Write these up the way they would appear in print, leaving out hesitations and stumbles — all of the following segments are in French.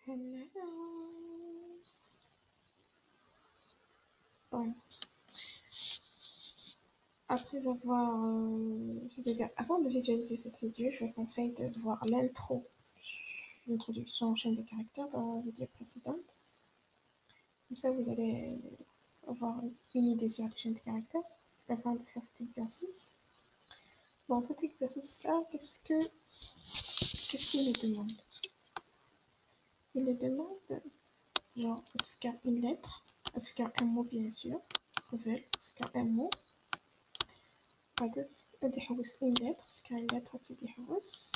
Hello. Bon, après avoir, c'est-à-dire avant de visualiser cette vidéo, je vous conseille de voir l'introduction en chaîne de caractères dans la vidéo précédente. Comme ça, vous allez avoir une idée sur la chaîne de caractères avant de faire cet exercice. Bon, cet exercice-là, qu'est-ce qu'il nous demande? Il nous demande, genre, à se faire une lettre, à se faire un mot, bien sûr, revel, à se faire un mot. غادي نحوس une lettre, ce qu'une lettre غادي نحوس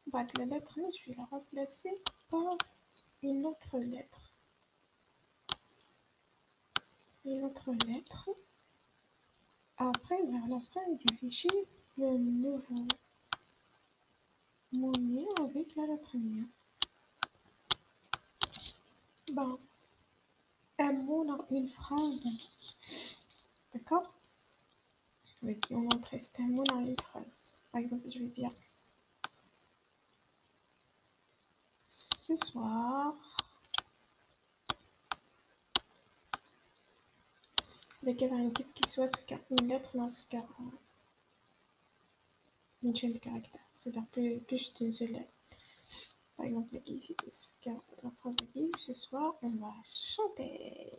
بعد la lettre je vais la remplacer par une autre lettre, après vers la fin du fichier le nouveau mot lien avec la lettre lien. Bon, un mot dans une phrase, d'accord, avec une entrée, c'est un mot dans une phrase. Par exemple, je vais dire ce soir avec un type qui soit une lettre dans ce cas une chaîne de caractères, c'est-à-dire plus d'une seule lettre. Par exemple, ici, la phrase dit ce soir on va chanter.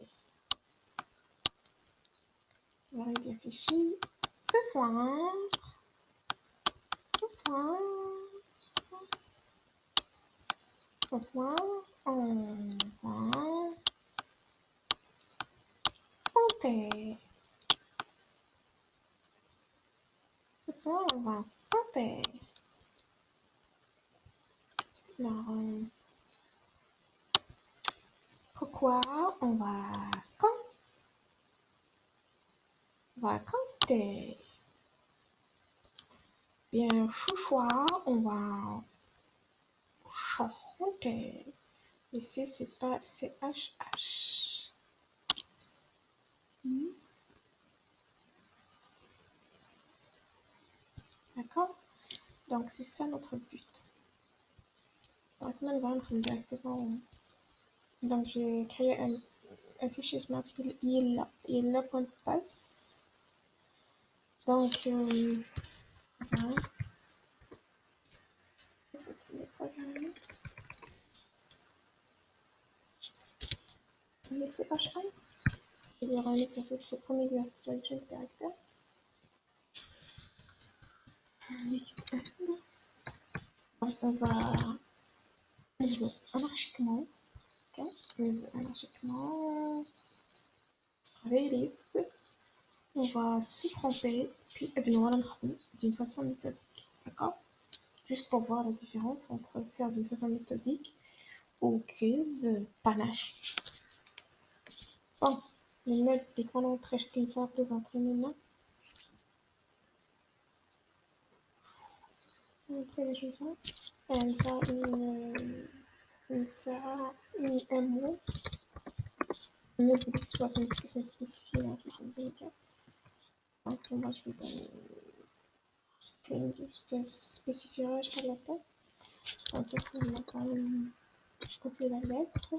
On va rédiger fichier ce soir on va chanter. Ce soir on va chanter. Alors, pourquoi on va compter. Bien, chouchoua, on va chanter. Ici, c'est pas CHH. D'accord? Donc, c'est ça notre but. Donc, maintenant, on va entrer directement. Donc, j'ai créé un fichier Smart, il est là qu'on passe. Donc, voilà. Ça, c'est pas grave. Mais c'est pas cher. C'est-à-dire un exercice, c'est le premier exercice sur les chaînes de caractères. Donc, on va jouer anarchiquement. Okay? Anarchiquement. Release. On va se tromper, puis d'une façon méthodique. D'accord? Juste pour voir la différence entre faire d'une façon méthodique ou quiz panache. Bon, les notes des colonnes très qui sont représentées maintenant. On fait les choses. Ça, un mot. Un mot qui soit spécifié dans cette vidéo. Donc, moi, je vais spécifierai à la tête. Donc, on a quand même c'est la lettre.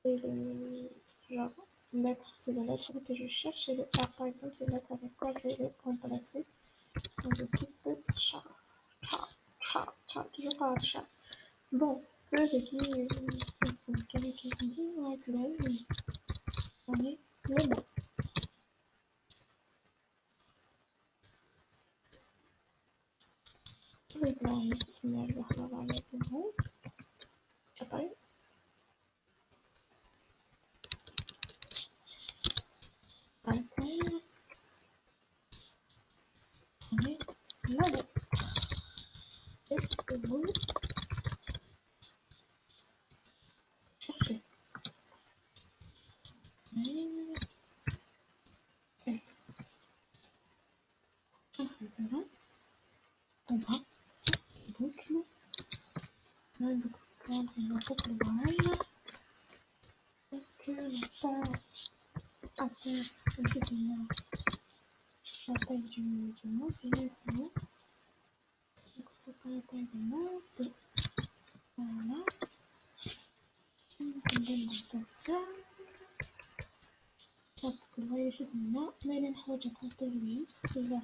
Et le genre, lettre, c'est la lettre que je cherche. Et le R, par exemple, c'est la lettre avec quoi je vais le remplacer. Donc, le type chat. Toujours pas chat. Bon, tu vois, j'ai dit, on est le mot. Donc là, on est signal vers la variable mot. Après, antenne. On est la lettre. Et le mot. Chercher. Et maintenant, on va boucle. Là, il faut prendre une boucle while. Donc, on n'a pas à faire effectivement la taille du mot, c'est maintenant. Donc, il faut pas la taille du mot. Voilà. voyez les choses maintenant. Mais les حوايج كونتيريس سيلا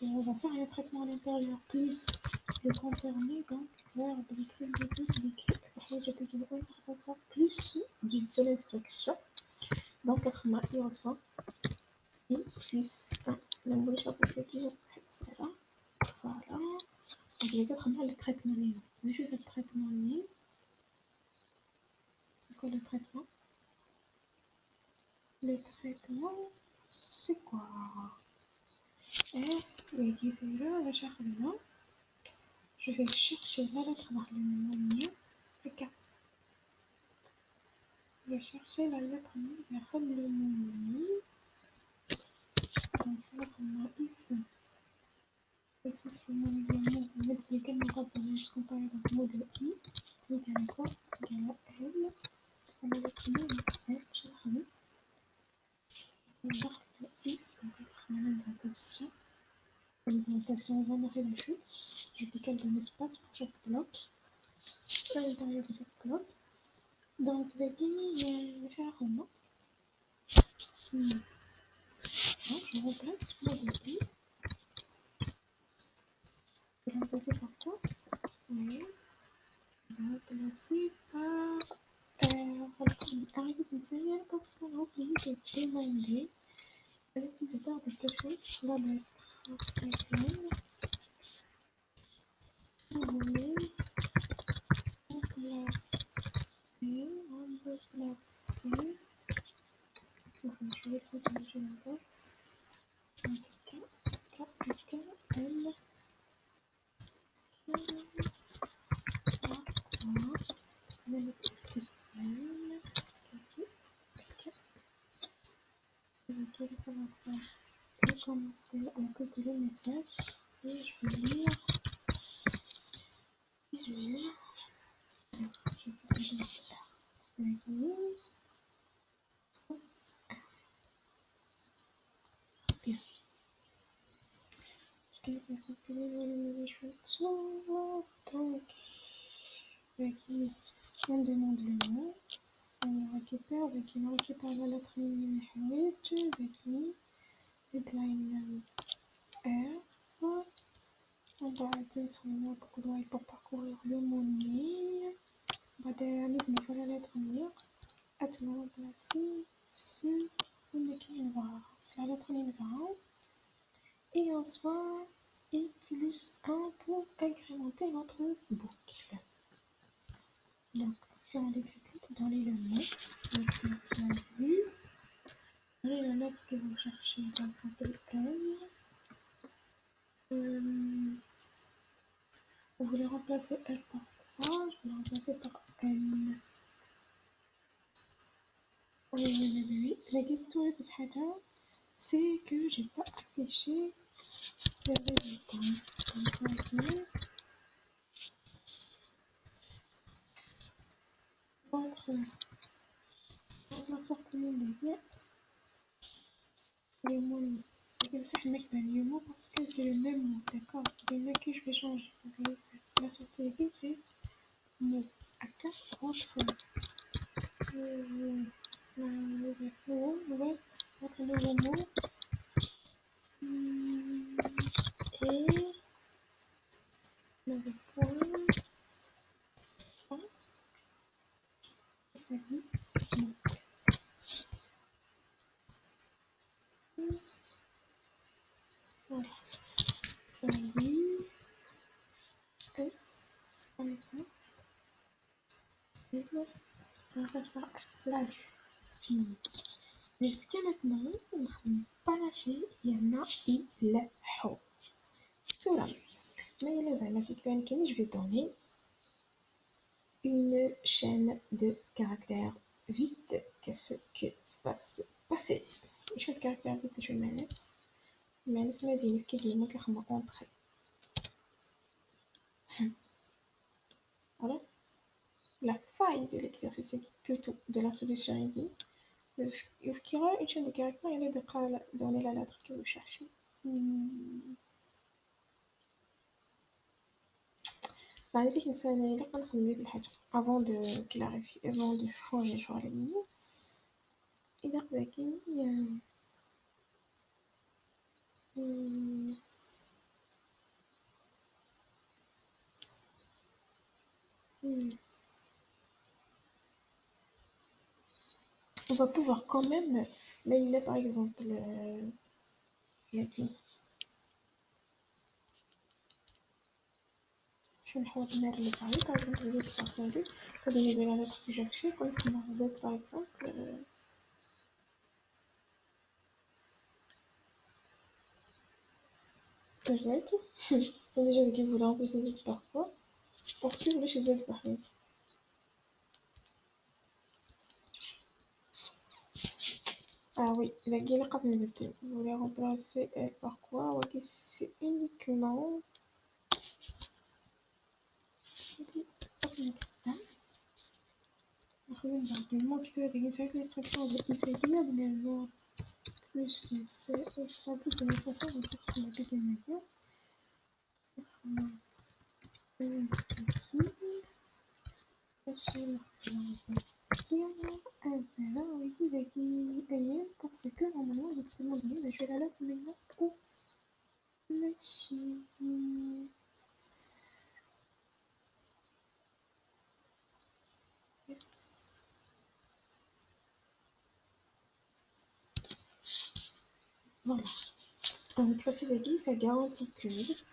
on va faire un traitement à l'intérieur plus le contourner donc vers plus d'une seule instruction donc autrement il reçoit I plus 1 même le chapitre qui c'est ça voilà donc les autrement le traitement le jeu de traitement c'est quoi le traitement c'est quoi et les guides la charge je vais chercher la lettre dans le menu. Regarde. Je vais chercher la lettre vers le menu. Donc, c'est notre nom ici. Ici, c'est le mot du mot. On met lequel on va comparer le mot de I. Égal à quoi? Égal à L. On a lettre nom et L. On va faire I. Donc, on a l'indentation. L'indentatation, on va marquer la chute. Je décale d'un espace pour chaque bloc. À l'intérieur de chaque bloc. Donc, je vais faire un nom. Donc, je remplace le mot de I. Je vais remplacer par quoi? Oui. Je vais remplacer par arrêtez d'enseigner parce qu'on a oublié de demander à l'utilisateur de cocher la lettre laquelle vous voulez remplacer. Enfin, je vais écrire dans le index. L. On peut le message et je vais lire. Je sais pas bien. Je vais compiler les choses. Donc, on demande le nom. On récupère la lettre من الحوايج headline R وبعد نسوي pour parcourir le menu بعدها نضيف la lettre M remplacer ce qui c'est la lettre numéro 1 et en soi I plus 1 pour incrémenter notre boucle. Donc, si on l'exécute dans l'élément, on fait salut. Allez, la lettre que vous cherchez, par exemple L. Vous voulez remplacer L par quoi? Je vais le remplacer par N. Oui. La question de الحاجة, c'est que j'ai pas affiché les résultats. Donc, on va sortir les mots. Je vais faire le mot parce que c'est le même mot, d'accord? Il y en a que je vais changer. La sortie des guides, c'est mot. À 4 entre notre nouveau mot et le point voilà. Oui, S, comme ça. On va faire la vue. Jusqu'à maintenant, on n'a pas lâché. Il y en a qui l'ont. Voilà. Mais les amis, je vais donner une chaîne de caractères vite. Qu'est-ce que va se passer? Une chaîne de caractères vite, je vais mais laisse-moi dire qu'il y a carrément entrée. Voilà. La faille de l'exercice, plutôt de la solution est dit. يفكر une chaîne de caractères il est de donner la lettre que vous cherchez. معناتها الإنسان يلقى نخدم هاد الحاجة avant de qu'il arrive avant de changer sur la ligne إذا ذاكي on va pouvoir quand même mais il est par exemple je vais le parler par exemple je vais partager pour donner de la lettre que j'ai cherchée quand il commence Z par exemple Z c'est déjà des qui voulaient remplacer Z par quoi pour que le chez Z par exemple ah oui la gueule quand vous voulez remplacer elle par quoi ok c'est uniquement L'argument qui serait d'exercer l'instruction de inférieur de voir plus de ce et ça plus de l'instruction de toute la pédémation. Parce que normalement, il est demandé, mais je vais la lettre maintenant au machine. Yes. Voilà. Donc, ça fait des guides, ça garantit que cette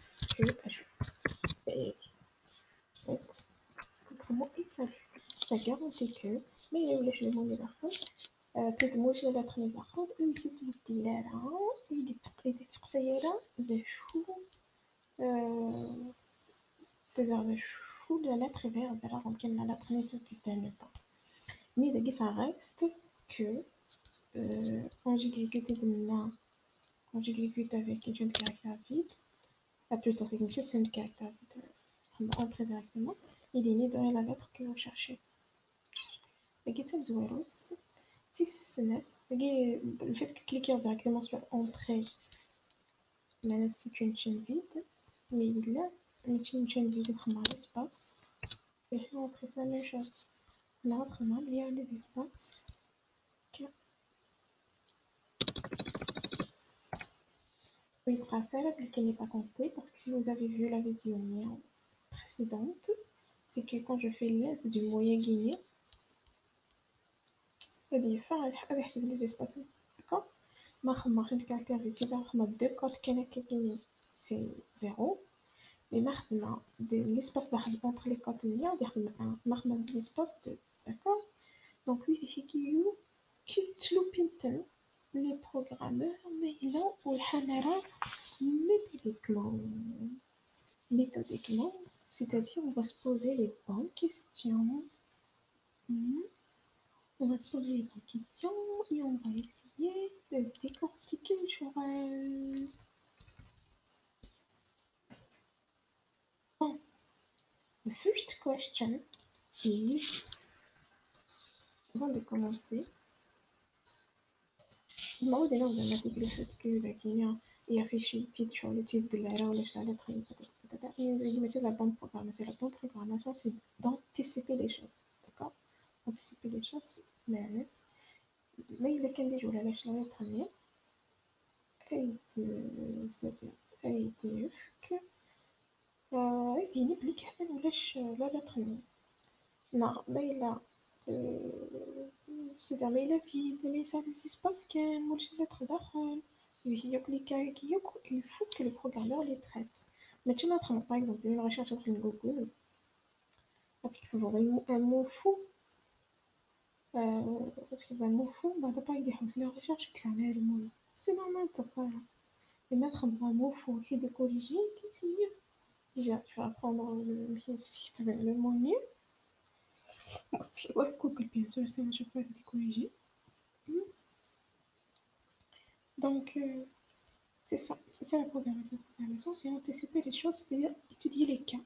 comment il s'appelle ça garantit que mais il ولاش لي موني الاخر بيت موش لا تخلي الاخر ويزيد الدلالة يدي تقصيرة بشو c'est vers le chou de la lettre vers la رمكن la lettre نيتو تستعمل pas mais داكي ça reste que quand j'exécute avec une chaîne de caractère vide plutôt avec une chaîne de caractère vide entrer directement il est né dans la lettre que vous cherchez لقيتها مزوروس الناس le fait que cliquer directement sur entrée là c'est une chaîne vide mais il a une chaîne vide dans l'espace et je vais montrer ça la même chose là autrement il y a des espaces oui tracer qui n'est pas compté parce que si vous avez vu la vidéo précédente c'est que quand je fais l'aide du moyen guiné غادي يحسب لي زيسباس داكوغ ما خممش في الكاركتير فيتي خدمة بدو كوت كاينين سي زيرو مي ما خدمة ليسباس داخل اونتر لي كوت ليا غادي يخدم ان ما خدمة ليسباس دو داكوغ دونك vérifie كيتلو les programmeurs ميلو والحنرة méthodiquement c'est-à-dire on va se poser les bonnes questions on va se poser des questions et on va essayer de décortiquer le Jorel. Bon, the first question is, avant de commencer, المفروض هنا vous avez le fait que la Guinée est affiché le titre sur le titre de l'erreur, la lettre, mais c'est la bonne programmation. La bonne programmation, c'est d'anticiper les choses, d'accord? Anticiper les choses, mais il est qu'un des jours, la lettre, c'est-à-dire ADF que يديني بلي كامل ولاش لا lettre non mais là c'est-à-dire mais il في des messages qui se passent كان ولاش lettre داخل يجيوك لي كيوك il faut que le programmeur les traite ماشي مثلا par exemple une recherche sur Google غتكتب un mot fou غتكتب un mot fou بعدا با يحوس لي recherche كتعمل le mot c'est normal تفهم et mettre un mot fou qui de corriger كيتسير déjà tu vas apprendre le mot nul ouais Google bien sûr c'est à chaque fois été corrigé donc c'est ça la programmation. La programmation, c'est anticiper les choses, c'est-à-dire étudier les cas.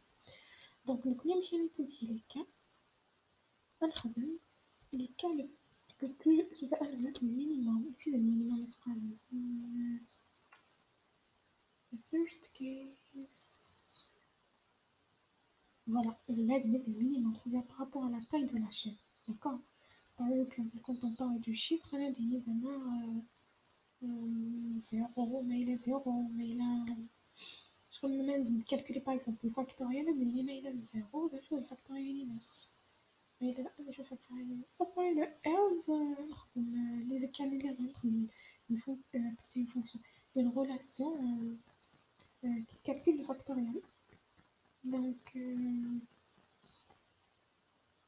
Donc, nous connaissons bien étudier les cas. Les cas Le plus, c'est le minimum. Ici, le minimum sera le first case. Voilà, là, il est le minimum, c'est-à-dire par rapport à la taille de la chaîne. D'accord? Par exemple, quand on parle du chiffre, on a dit 0, mais il est 0, mais il a. Je peux même calculer par exemple le factoriel, mais il est 0, là, je fais le factoriel minus. Mais là, je fais le factoriel minus. Après, le else, les équilibres, une fonction, une relation qui calcule le factoriel. Donc,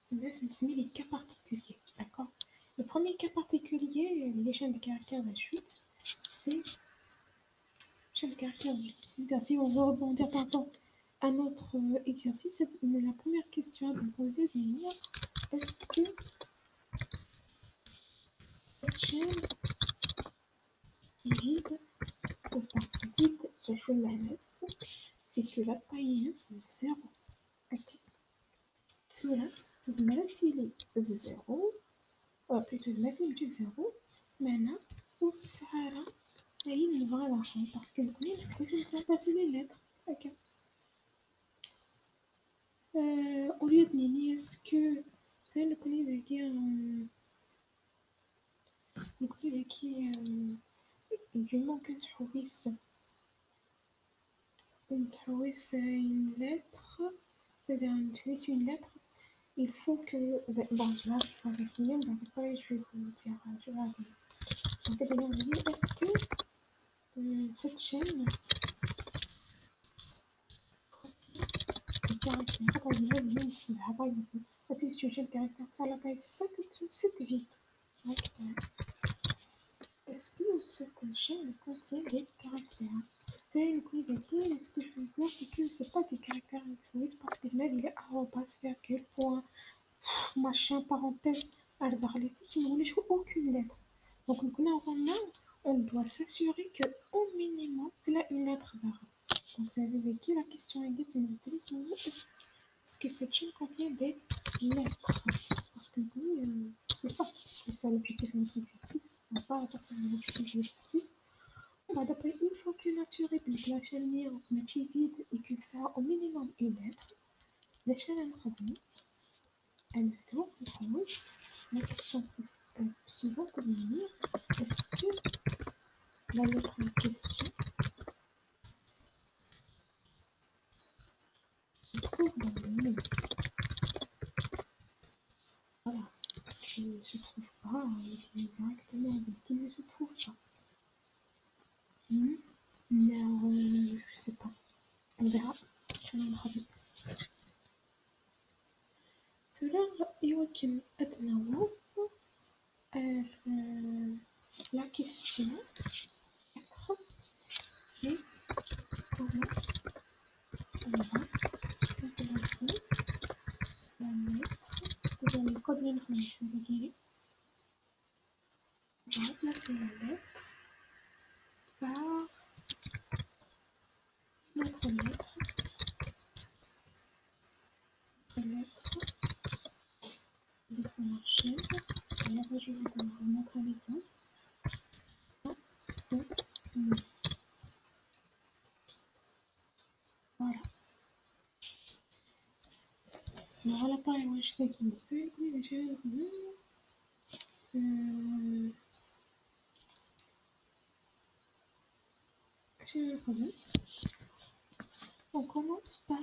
c'est les cas particuliers, d'accord? Le premier cas particulier, l'échelle de caractères de la chute, c'est l'échelle de caractères de la chute. C'est-à-dire, si on veut rebondir par rapport à notre exercice, la première question à poser, c'est de dire est-ce que cette chaîne est vide ou pas? Vide, j'ai fait la MS, c'est que la taille c'est 0. Ok. Voilà, c'est le c'est 0. Plutôt le 0. Maintenant, où ça là? Et il va la fin parce que le premier, c'est de passer les lettres. Ok. Au lieu de Nini, est-ce que vous savez le collier de qui le collier de qui du manque de trouvis une lettre, c'est-à-dire une lettre, il faut que bon là avec Nini, vous n'avez pas, je vais vous dire, je vais regarder. En fait, on dit est-ce que cette chaîne caractère par exemple c'est sujet le caractère ça la base 7 vides. Est-ce que cette chaîne contient des caractères? C'est une qualité, ce que je veux dire, c'est que c'est pas des caractères introduits parce que là, il est arrobas, virgule, point, machin, parenthèse, alors les filles qui ne jouent aucune lettre. Donc, on doit s'assurer qu'au minimum, c'est là une lettre d'arabe. Donc, ça veut dire que la question est est-ce que cette chaîne contient des lettres? Parce que c'est ça, c'est ça l'objectif de notre exercice. On va pas sortir de l'objectif de l'exercice. D'après, une fois qu'on a assuré que la chaîne est vide et que ça a au minimum une lettre, la chaîne elle se retrouve. La question suivante peut venir est-ce que la lettre en question se trouve dans le nom? Voilà. Si ne se trouve pas, on utilise directement avec qui ne se trouve pas. Mais je sais pas. On verra. Cela يمكن أتناول la question 4, c'est comment on va remplacer la lettre, c'est-à-dire le code de l'information. On va remplacer la lettre par notre lettre de chaîne. Alors, je vais vous montrer un exemple. Voilà. Alors, pareil, moi, je sais qu'il me fait j'ai un problème. On commence par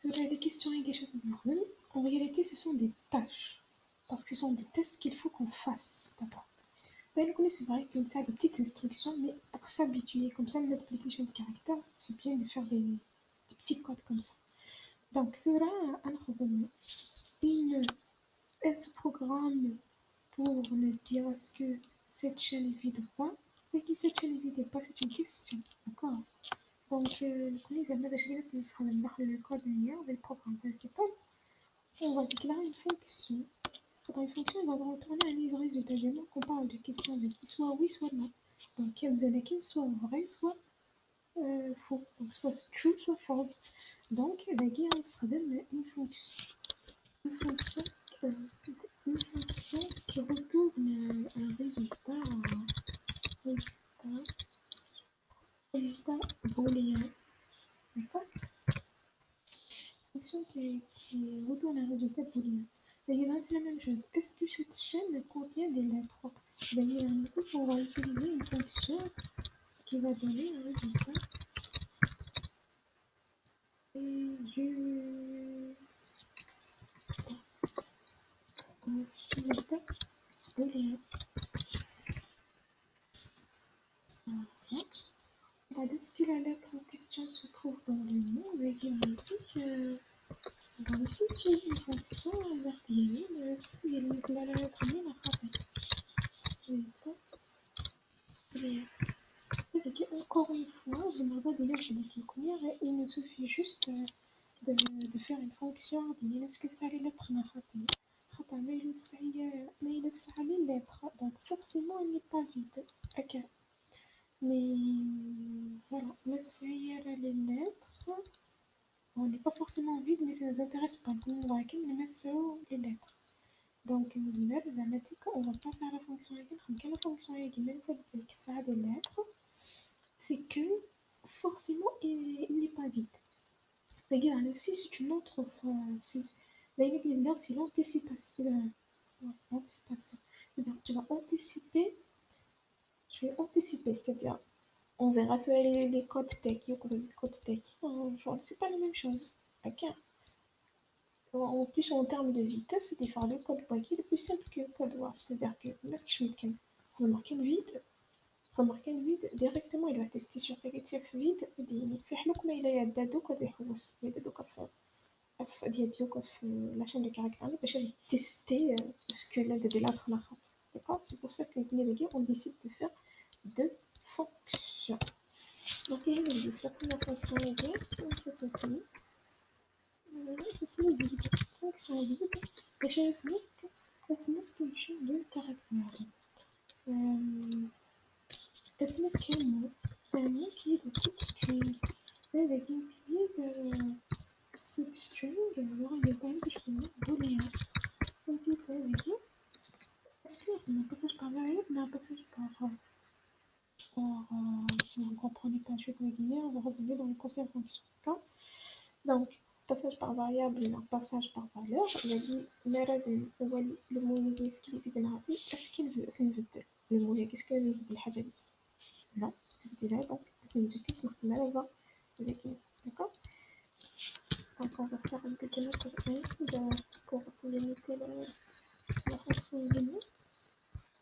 les questions et des choses en réalité, ce sont des tâches. Parce que ce sont des tests qu'il faut qu'on fasse d'abord. C'est vrai qu'il y a des petites instructions, mais pour s'habituer, comme ça, une application de caractère, c'est bien de faire des petits codes comme ça. Donc, cela, ce programme pour nous dire est-ce que cette chaîne est vide ou pas. Et que cette chaîne est vide ou pas, c'est une question. D'accord? Donc, les amis de sera le code avec le programme principal. On va déclarer une fonction. Dans une fonction, on va retourner un résultat. Généralement, qu'on parle de questions avec soit oui, soit non. Donc, vous avez qu'il soit vrai, soit faux. Donc, soit true, soit false. Donc, la guerre sera une fonction. Une fonction une fonction qui retourne un résultat booléen. D'accord? Une fonction qui retourne un résultat booléen. Évidemment, c'est la même chose. Est-ce que cette chaîne contient des lettres? D'ailleurs, on va utiliser une fonction qui va donner un résultat. Et résultat booléen. Voilà. Est-ce que la lettre en question se trouve dans le mot avec une réplique? On va aussi utiliser une fonction verticale. Est-ce que la lettre M a frappé? Résultat booléen. Encore une fois, je ne vais pas donner de première. Il me suffit juste de faire une fonction ordinaire. Est-ce que ça les lettres n'a raté? Mais il a les lettres, donc forcément il n'est pas vide. Ok. Mais voilà, les lettres, on n'est pas forcément vide, mais ça ne nous intéresse pas. Donc on va les mettre sur les lettres. Donc on va pas faire la fonction égale. La fonction égale, même fois que ça a des lettres, c'est que forcément il n'est pas vide. Regarde, aussi c'est une autre d'ailleurs c'est l'anticipation. L'anticipation. C'est-à-dire tu vas anticiper, je vais anticiper, c'est-à-dire on verra faire les codes tech, les codes tech. C'est pas la même chose. Ok. En plus, en termes de vitesse, c'est différent. Le code bloqué est plus simple que le code WAS. C'est-à-dire que même si je remarquez le vide, directement il va tester sur sa كتف vide في حلوك ما إلا يدادوك غادي يحوس يدادوك في la chaîne de caractères باش tester ce que de l'autre narrate. D'accord? C'est pour ça que on décide de faire deux fonctions. Donc la première fonction égale, on fait celle-ci. C'est vide. Fonction vide. Et je laisse une chaîne de caractères. اسمه quel mot? Un mot qui est de type string. Avec une substring, alors il est arrivé que je peux mettre booléen. Donc il est avec est-ce qu'il y a un passage par variable ou un passage par si vous ne comprenez pas je vais guillemets, on va revenir dans le concept de fonction. D'accord? Donc passage par variable ou un passage par valeur, il a dit le mot est-ce qu'il est narratif, est-ce qu'il veut c'est une veut le mot qu'est-ce qu'il veut dire الحاجة دي non tu veux dire donc c'est une veut sur le mal va avec d'accord. Donc on va faire un petit autre pour limiter la fonction de mot.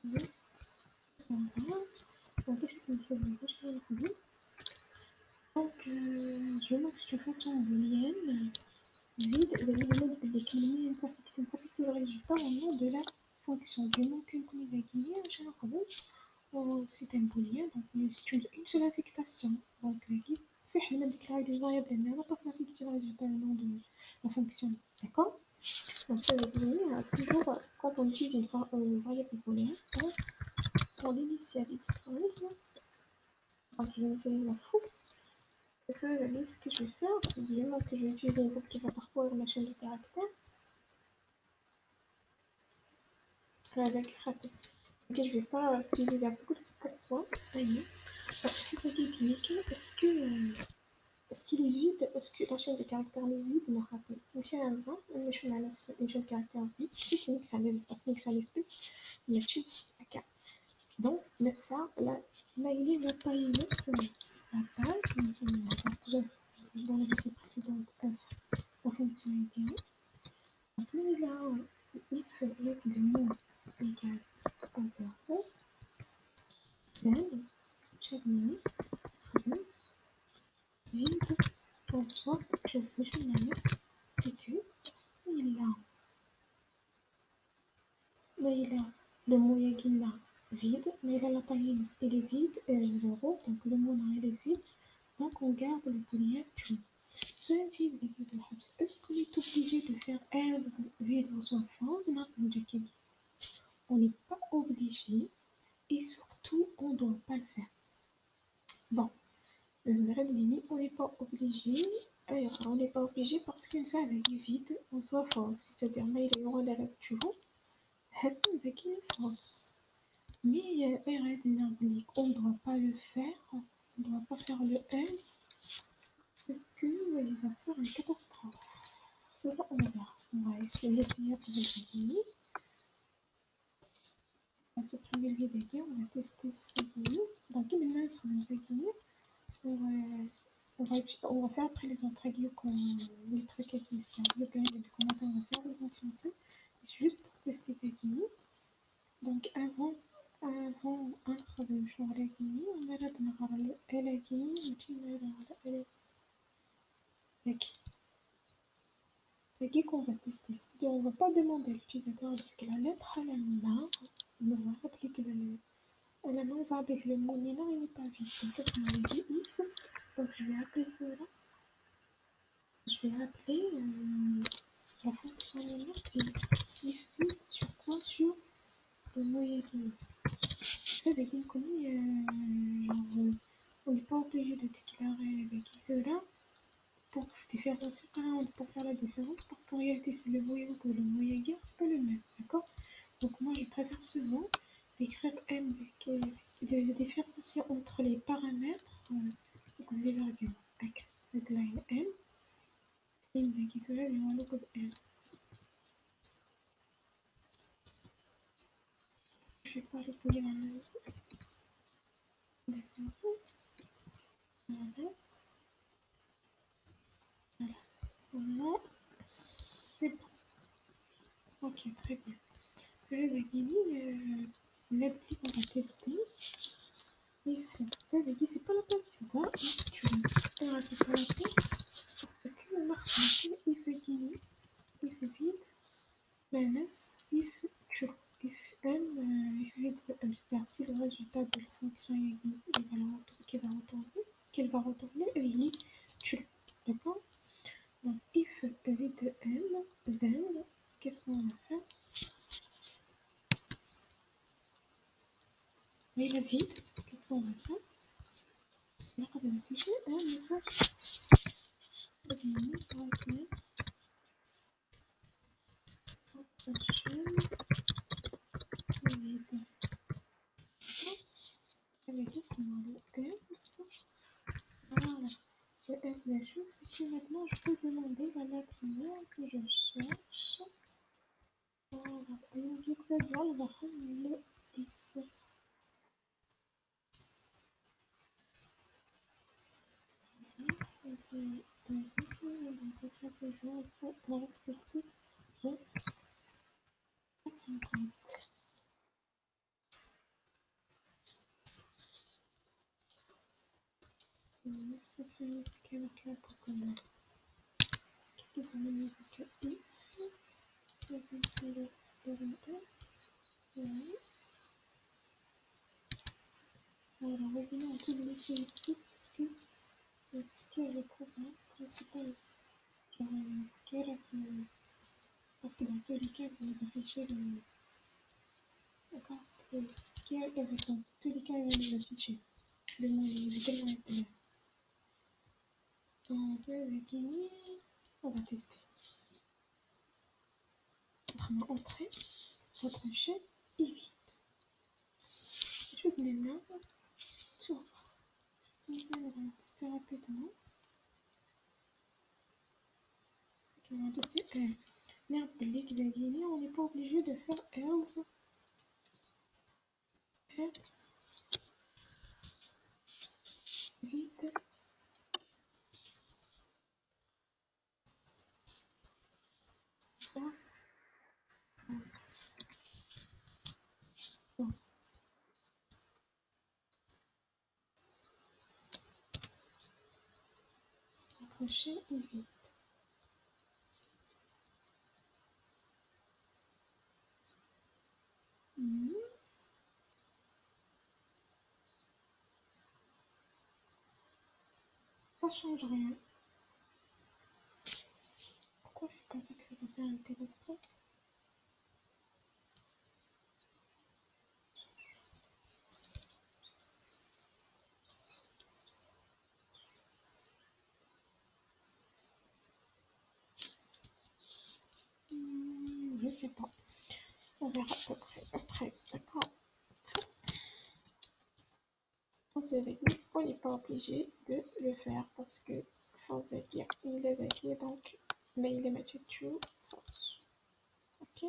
Voilà. Donc qu'est-ce que ça me sert? Donc je vais mettre une fonction booléenne vide décliner une le résultat au nom de la fonction. Du nom qu'une guillemets, c'est un booléen, donc c'est une seule affectation. Donc fait on a déclaré les variables, mais on va pas s'affecter le résultat au nom de la fonction. D'accord? Donc ça veut dire toujours quand on utilise une variable booléenne, on l'initialise. Donc je l'initialise la fou. Et ça, ce que je vais faire, évidemment que je vais utiliser une boucle qui va parcourir ma chaîne de caractères. Avec raté. Ok, je vais pas utiliser la boucle. Pourquoi? Parce que est-ce qu'il est vide? Est-ce que la chaîne de caractères est vide? Non, raté. On fait un exemple, une chaîne de caractères vide. Si c'est une ça l'espace, mais ça l'espace, mais tu ok. Donc, ça, là, il est la taille la taille, déjà dans la vidéo précédente, f, la fonction égale. Après, là, if laisse le mot égal à 0, then, check minute, vide, soit je c'est que il a le mot égale là, vide, mais il a la taille il est vide, 0, donc le mot là, il est vide, donc on garde le booléen true. Est-ce qu'on est obligé de faire else vide soit false? Non, on n'est pas obligé et surtout on ne doit pas le faire. Bon, on n'est pas obligé. Alors, on n'est pas obligé parce que ça avec vide on soit false, c'est-à-dire mais il y aura les restes toujours. هذا ذكي false. Mais on ne doit pas le faire, on ne doit pas faire le S, parce qu'il va faire une catastrophe. Cela, on verra. On va essayer avec le guillemets. On va supprimer le vidéo, on va tester ce guillemets. Donc, il y a un guillemets. On va faire après les autres règles, les trucs qui sont le plein de commentaires, on va faire les fonctions C. C'est juste pour tester ces guillemets. Donc, avant أخذ المشروع الأكاديمي ومرة نقرأ الأكاديمي وتشينا على الأكاديمي qu'on va tester. C'est-à-dire on ne va pas demander à l'utilisateur de que la lettre à la main, la main avec le mot Nina il n'est pas vide. Donc on va dire if. Donc je vais appeler cela. Je vais appeler la fonction Nina if vide sur quoi? Sur le mot Yagini. Avec une connue, on n'est pas obligé de déclarer avec cela pour différencier, pour faire la différence, parce qu'en réalité, c'est le moyen que le moyen guerre, c'est pas le même, d'accord? Donc moi, je préfère souvent d'écrire M, de différencier entre les paramètres, donc les arguments, avec line M, et qui cela, et on le code M. Je vais pas le coller la même. D'accord. Voilà. Voilà. C'est bon. Ok, très bien. Je vais gagner l'appli qu'on va tester. If, ça veut dire c'est pas la peine, c'est pas if tu veux. Alors, c'est pas la peine parce que le marque if gagner, if vide, minus if true. If m, if vide, c'est-à-dire si le résultat de la fonction qu'elle va retourner, elle est true. D'accord? Donc, if vide m, then, qu'est-ce qu'on va faire? Mais la vide, qu'est-ce qu'on va faire? On va afficher un message. Voilà. Le S, la chose, c'est que maintenant je peux demander la lettre mère que je cherche. Voilà. Et donc, je peux voir le if. L'orientation que je vais pour respecter, je 50. L'instruction indiquée avec la Pokémon. Qui va me dire que if, je vais essayer de remonter. Oui. Alors, revenons, on peut le laisser ici parce que le ticket est le programme principal. J'aurais un ticket là parce que dans tous les cas, vous nous affichez le. D'accord? Le ticket, dans tous les cas, il va nous afficher. Le mot, il est tellement intéressant. On va gagner. On va tester. Vraiment entrer, retrancher et vite. Je vais les mains sur. On va tester rapidement. On va tester L. Merde, dès qu'il a gagné, on n'est pas obligé de faire else. Else. Vite. Ça. Else. Bon. Retrancher et vite. Ça change rien. Pourquoi c'est comme ça que ça va faire une catastrophe? Je sais pas. On verra à peu près après, d'accord. Sans avec nous, on n'est pas obligé de le faire parce que فازاكي il est ذكي donc mais il est matché true false. Ok.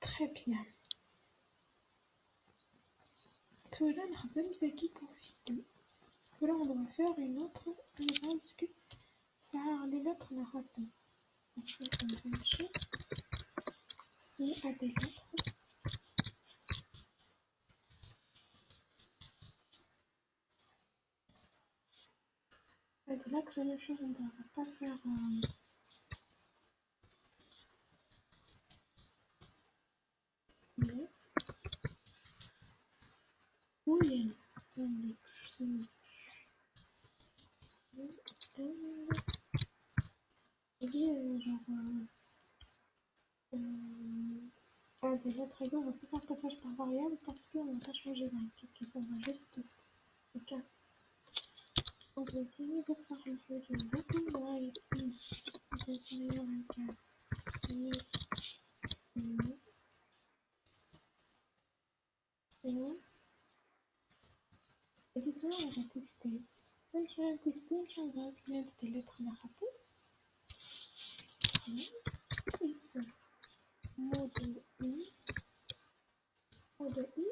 Très bien. Voilà, نخدم ذكي pour vidéo. Voilà, on va faire une autre. Est-ce que ça a les lettres la rater? On va vérifier si a des lettres. Là que c'est la même chose, on ne va pas faire. Mais. Oui, c'est une. Genre. Un des lettres égales, on va plus faire passage par variable parce qu'on ne va pas changer la truc. On va juste tester. Ok. Donc, le premier de ça, je fais du button while i is meilleur égale is et puis là, on va tester. Même si on va tester, on va ce qu'il y a des lettres à rater. If mode i,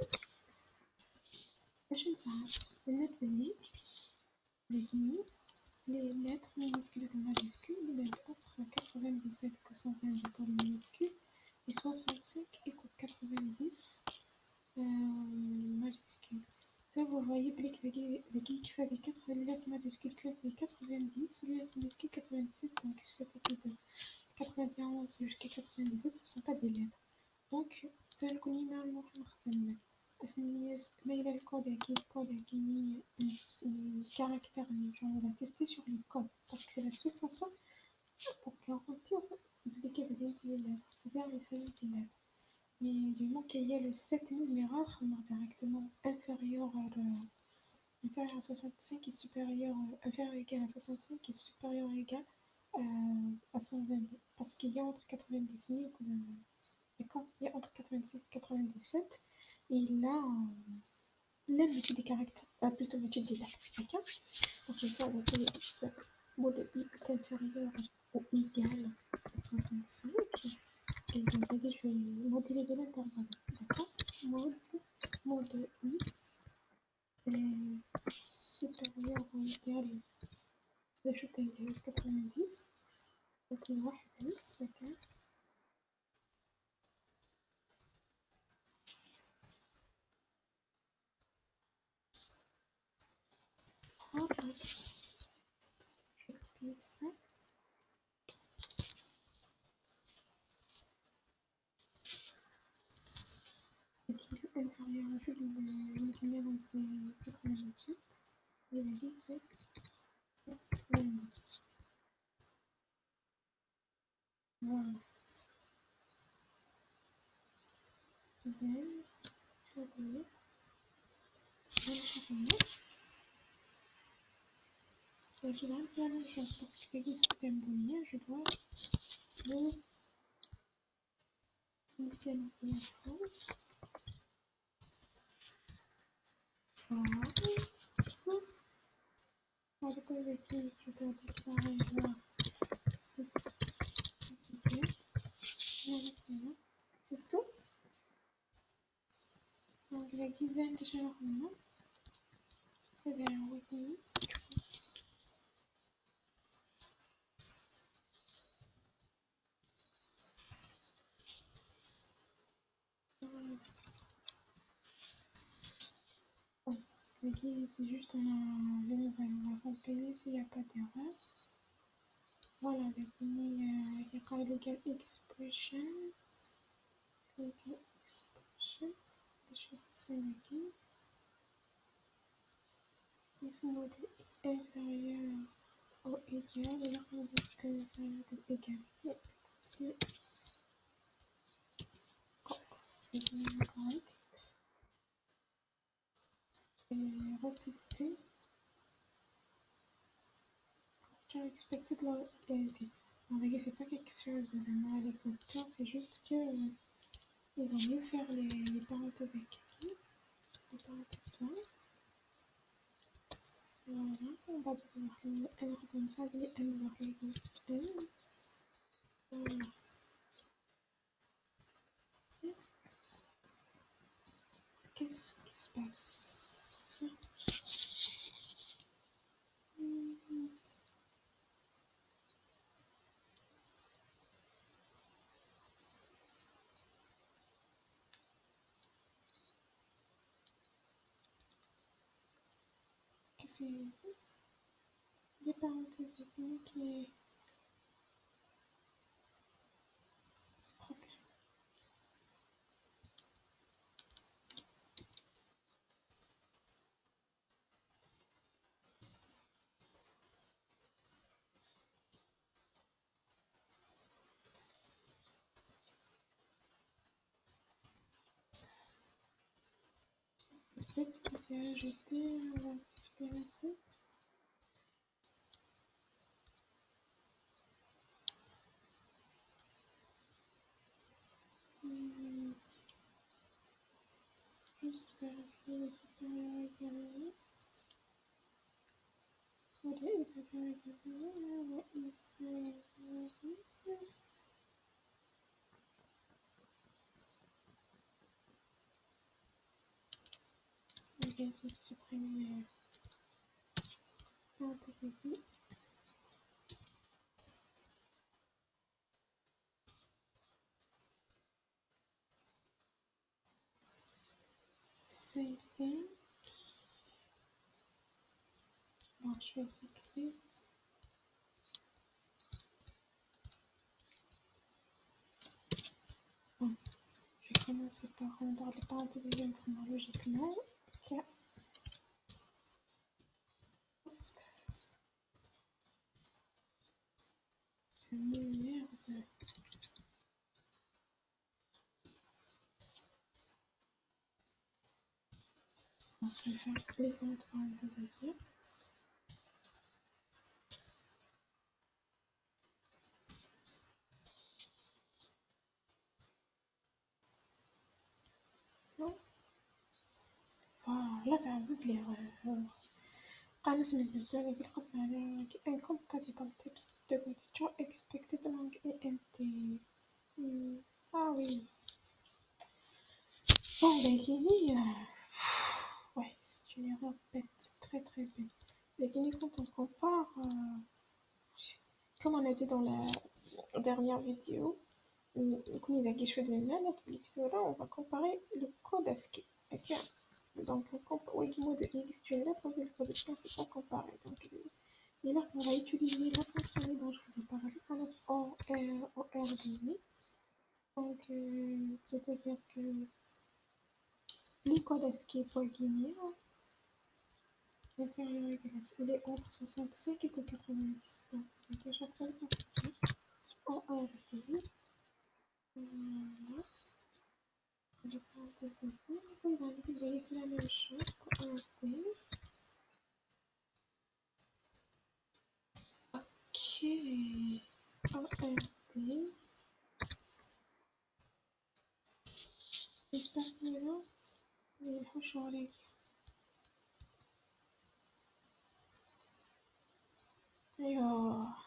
عشان ساعات بالنسبة ليك لجميع les lettres minuscules et majuscules, les lettres 97 que 120 pour les minuscules et 65 écoute 90 majuscules. Donc vous voyez les qui fait les lettres majuscules qui fait 90, les lettres minuscules 97, donc c'était de 91 jusqu'à 97, ce ne sont pas des lettres. Donc, vous allez connaître mais il a le code qui caractère, on va tester sur les codes parce que c'est la seule façon pour garantir de quelle les lettres. C'est bien les seules des lettres. Mais du moment qu'il y a le 7 mais rare, on a directement inférieur à 65 est supérieur, inférieur ou égal à 65 est supérieur ou égal à 122. Parce qu'il y a entre 90 000, d'accord, il y a entre 86 et 97, et il a la moitié des caractères, plutôt moitié des lettres, d'accord. Donc je vais avec mode i est inférieur ou égal à 65, et donc je vais modéliser l'intervalle, d'accord. Mode i est supérieur ou égal à 90, donc il va faire ok. Je fais ça. Donc il est inférieur à le numéro c'est 97 et la vie c'est 22. Voilà. Then, je vais et je vais c'est la même chose parce que le système booléen, je dois le initialiser en France. Voilà. Après, avec qui je dois déclarer voir c'est tout. Donc, la dizaine de changement, c'est vers le pays. Ici, c'est juste on a le nouvel, on va remplir s'il n'y a pas d'erreur. Voilà, avec il y a quand même legal expression. Legal expression. Je vais passer ici. Il faut noter inférieur ou égal. Et là, on dit que inférieur ou égal. Parce que c'est bien correct. Et retester. are expected locality. On va dire c'est pas quelque chose de mal écoutant, c'est juste que il vaut mieux faire les parenthèses avec les parenthèses là. Voilà, on va dire elle redonne ça des n égale n. Voilà. Qu'est-ce qui se passe? Que c'est des parenthèses ethniques et ce problème. Peut-être que c'est ajouté, on va supprimer 7. Juste vérifier le supérieur également. Ok, inférieur également. Ouais, on va essayer de supprimer les parenthèses ici. Save thing. Bon, je vais fixer. Bon, je vais commencer par rendre les parenthèses éventuellement logiquement. Ok. Merde. Donc, je vais faire les autres parenthèses ici. Là, تعدد لي قامت من الدولة بالقطع على incompatible types de literature expected among ENT. Ah oui. Bon, les guinées, ouais, c'est une erreur bête, très très bête. Les guinées, quand on compare, comme on a dit dans la dernière vidéo, on va comparer le code ASCII. Okay. Donc, le mot de X, tu es là, pour le code ASCII, on ne peut pas comparer. Donc, et là, on va utiliser la fonction dont je vous ai parlé, ORDV. Donc, c'est-à-dire que le code ASCII pour guinéen, inférieur égal à, il est entre 65 et 90. Donc, à chaque fois, ORDV. Voilà. Je prends un peu de temps. Vous voyez, c'est la même chose pour ORDV. Ok. ORDV. J'espère que là, il faut changer. Alors,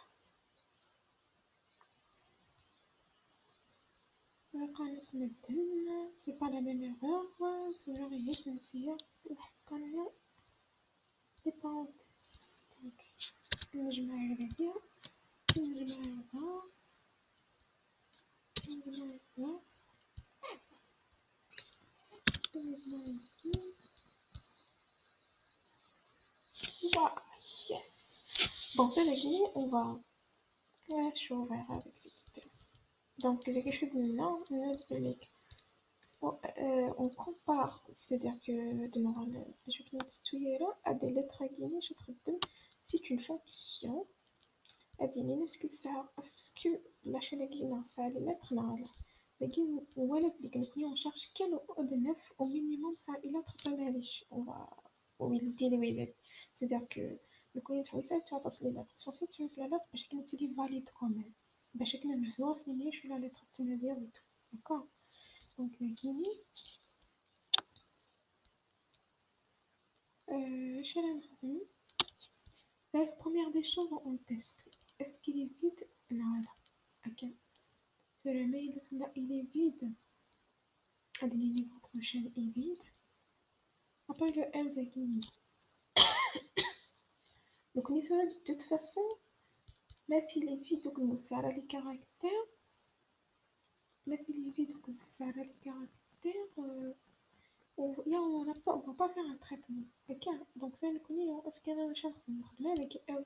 c'est pas la même erreur, c'est genre essentiel pour connaître les parenthèses. Donc, نجمع هذايا نجمع هذا نجمع هذا نجمع هذا. Voilà, yes. Bon, c'est réglé, on va chauffer avec ce bouton. Donc, c'est quelque chose de là, on compare, c'est-à-dire que je vais tuer là à des lettres guinées, je traite c'est une fonction. Est-ce que la chaîne guinée, ça les lettres là, les guinées, on cherche quel de 9 au minimum ça il a on va, c'est-à-dire que Donc, on est censé تعطس les lettres. Censé تعرف la lettre باش كنا تيجي valide quand même. باش كنا نجزوها سنيني شو la lettre تسمى ديالو. D'accord. Donc, Guinée. Je vais la la première des choses, on teste. Est-ce qu'il est vide? Non, là. Ok. C'est le mail, là, il est vide. Adeline, votre chaîne est vide. Après le M, c'est Guinée. Donc, on est sur de toute façon. Là, il est vide, donc ça a les caractères. Là, il est vide, donc ça a les caractères. On va pas faire un traitement. Ok. Donc, ça, nous connaissons. Est-ce qu'il y a un champ de là avec R,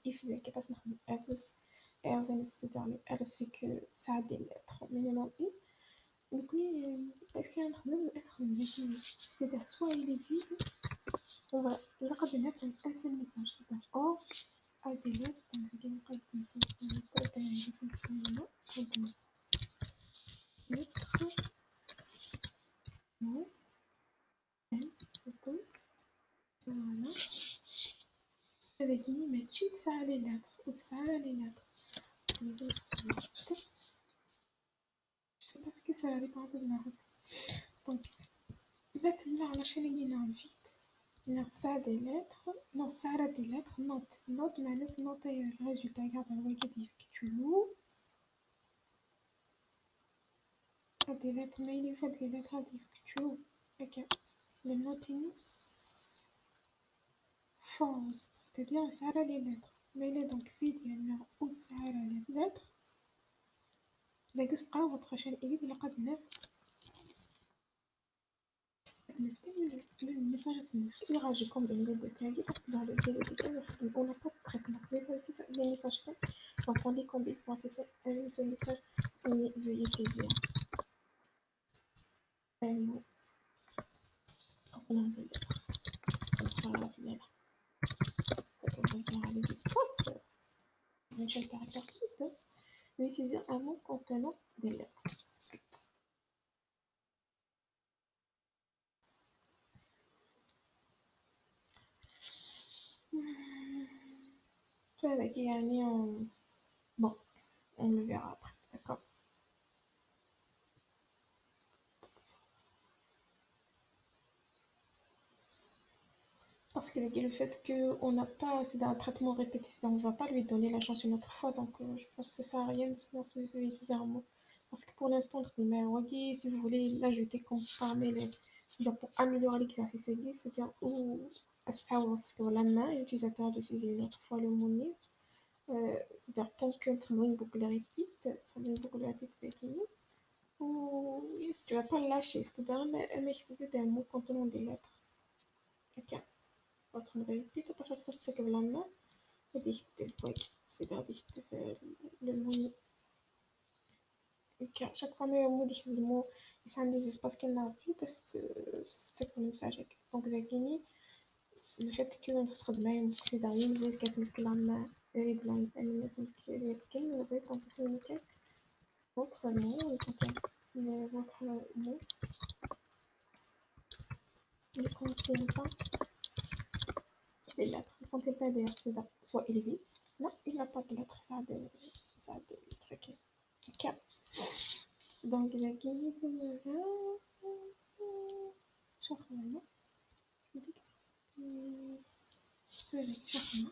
if c'est qu'il passe R, c'est-à-dire le R, c'est que ça a des lettres minimum I. Donc, est-ce qu'il y a un c'est-à-dire soit il est vide, on va regarder un seul message. C'est-à-dire or, a des lettres, donc il y a une présentation de fonctionnement. Lettres, non, N, voilà. Avec une image, ça a les lettres, ou ça a les lettres. Je sais pas ce que ça a les parenthèses là. Donc, maintenant, la chaîne est en vide. Ça a des lettres. Non, ça a des lettres. Note. Note, mais laisse noter le résultat. Regarde, on va dire que tu loues. Des lettres, mais il faut des lettres à dire que tu loues. Ok. Le notiness false, c'est-à-dire ça a les lettres. Mais il est donc vide, il y a où ça a les lettres. D'accord, c'est pas votre chaîne est vide, il y a pas de lettres. Le message est rangé comme des lettres de clavier parce que dans le DVD, on n'a pas de traitement. Les messages faits, donc on dit combien pour faire ça. Un seul message, c'est veuillez saisir. Un mot. On a des lettres. Ça sera la finale. Ça peut faire les espaces. Un seul caractère qui peut. Veuillez saisir un mot contenant des lettres. Avec Yanni, bon, on le verra après, d'accord. Parce qu'avec le fait qu'on n'a pas, c'est un traitement répété, on ne va pas lui donner la chance une autre fois, donc je pense que ça sert à rien de se un mot. Parce que pour l'instant, si vous voulez l'ajouter comme parmi les, pour améliorer l'exercice, c'est-à-dire où la main, l'utilisateur de saisir une autre fois le mot c'est-à-dire quand une boucle répète, ou tu vas pas le lâcher, c'est-à-dire un mot contenant des lettres. Ok. ريبيت تقدر تمسك بالماء هذيك البويك سيدي غادي تكتب لو مو chaque fois mais mot ديك المو يسعى des espaces qu'elle n'a plus تستكتب المساجك دونك ذاكيني le fait que نستخدمها كتدعي نقول كتمسك بالماء ريد لاين الناس اللي كاين نبغي كونطيسيوني كاك votre mot votre mot ne contient pas les lettres. Ne contient pas des lettres, soit élevé. Non, il n'a pas de lettres, ça a des trucs. Ok. Donc, la guinée, c'est là. Chakramana. Je dis que c'est avec Chakramana.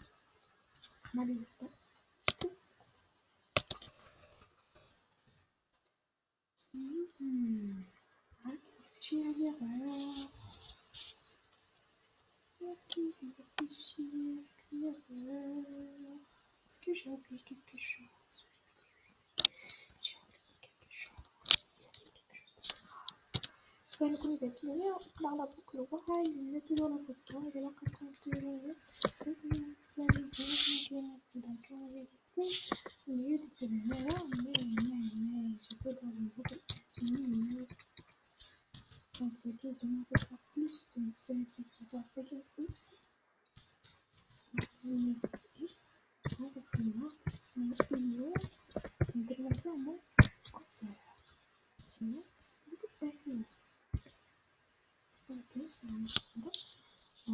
Mal l'espace. Réfléchis à l'erreur. Ok, réfléchis à l'erreur. Est-ce que j'ai oublié quelque chose? J'ai oublié quelque chose. فنكون ذكية نطلع على بوك الوعي نتلو على بوك الوعي إلا كنت نص يعني زين دونك mieux de te mais je peux dans une boucle infinie donc le guide demande ça plus de solutions sur ça fait que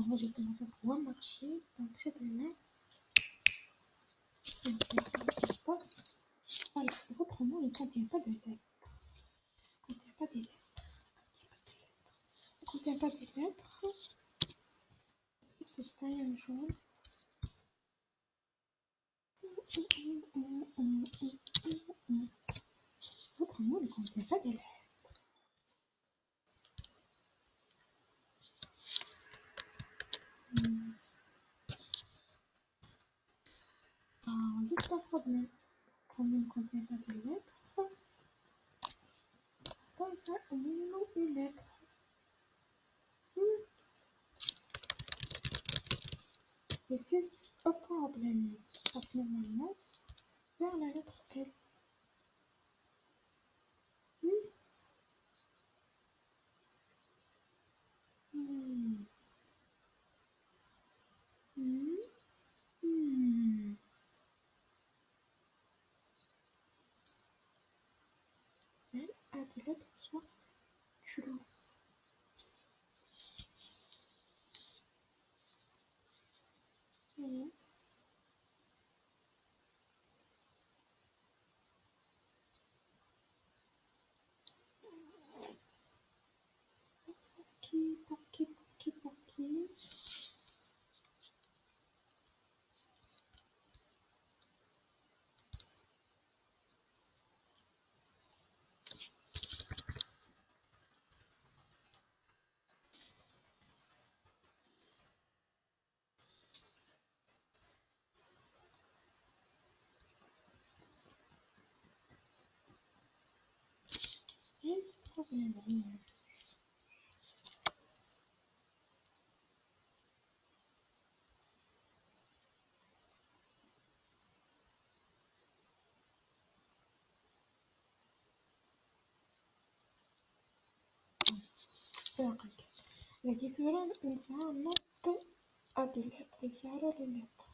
là, j'ai commencé à pouvoir marcher. Donc, je demain. Donc, ce qui se passe. Voilà, votre nom, il ne contient pas de lettres. Il ne contient pas des lettres. Il ne contient pas des lettres. C'est pas un jaune. Votre nom ne contient pas des lettres. Juste un problème. Votre nom ne contient pas des lettres. Dans ça, on a une lettre. Et c'est un problème. Parce que normalement, vers la lettre L. Elle a des lettres soit chelou. Pocky. Et ce problème, c'est la requête. La différence, c'est un note à des lettres. C'est alors les lettres.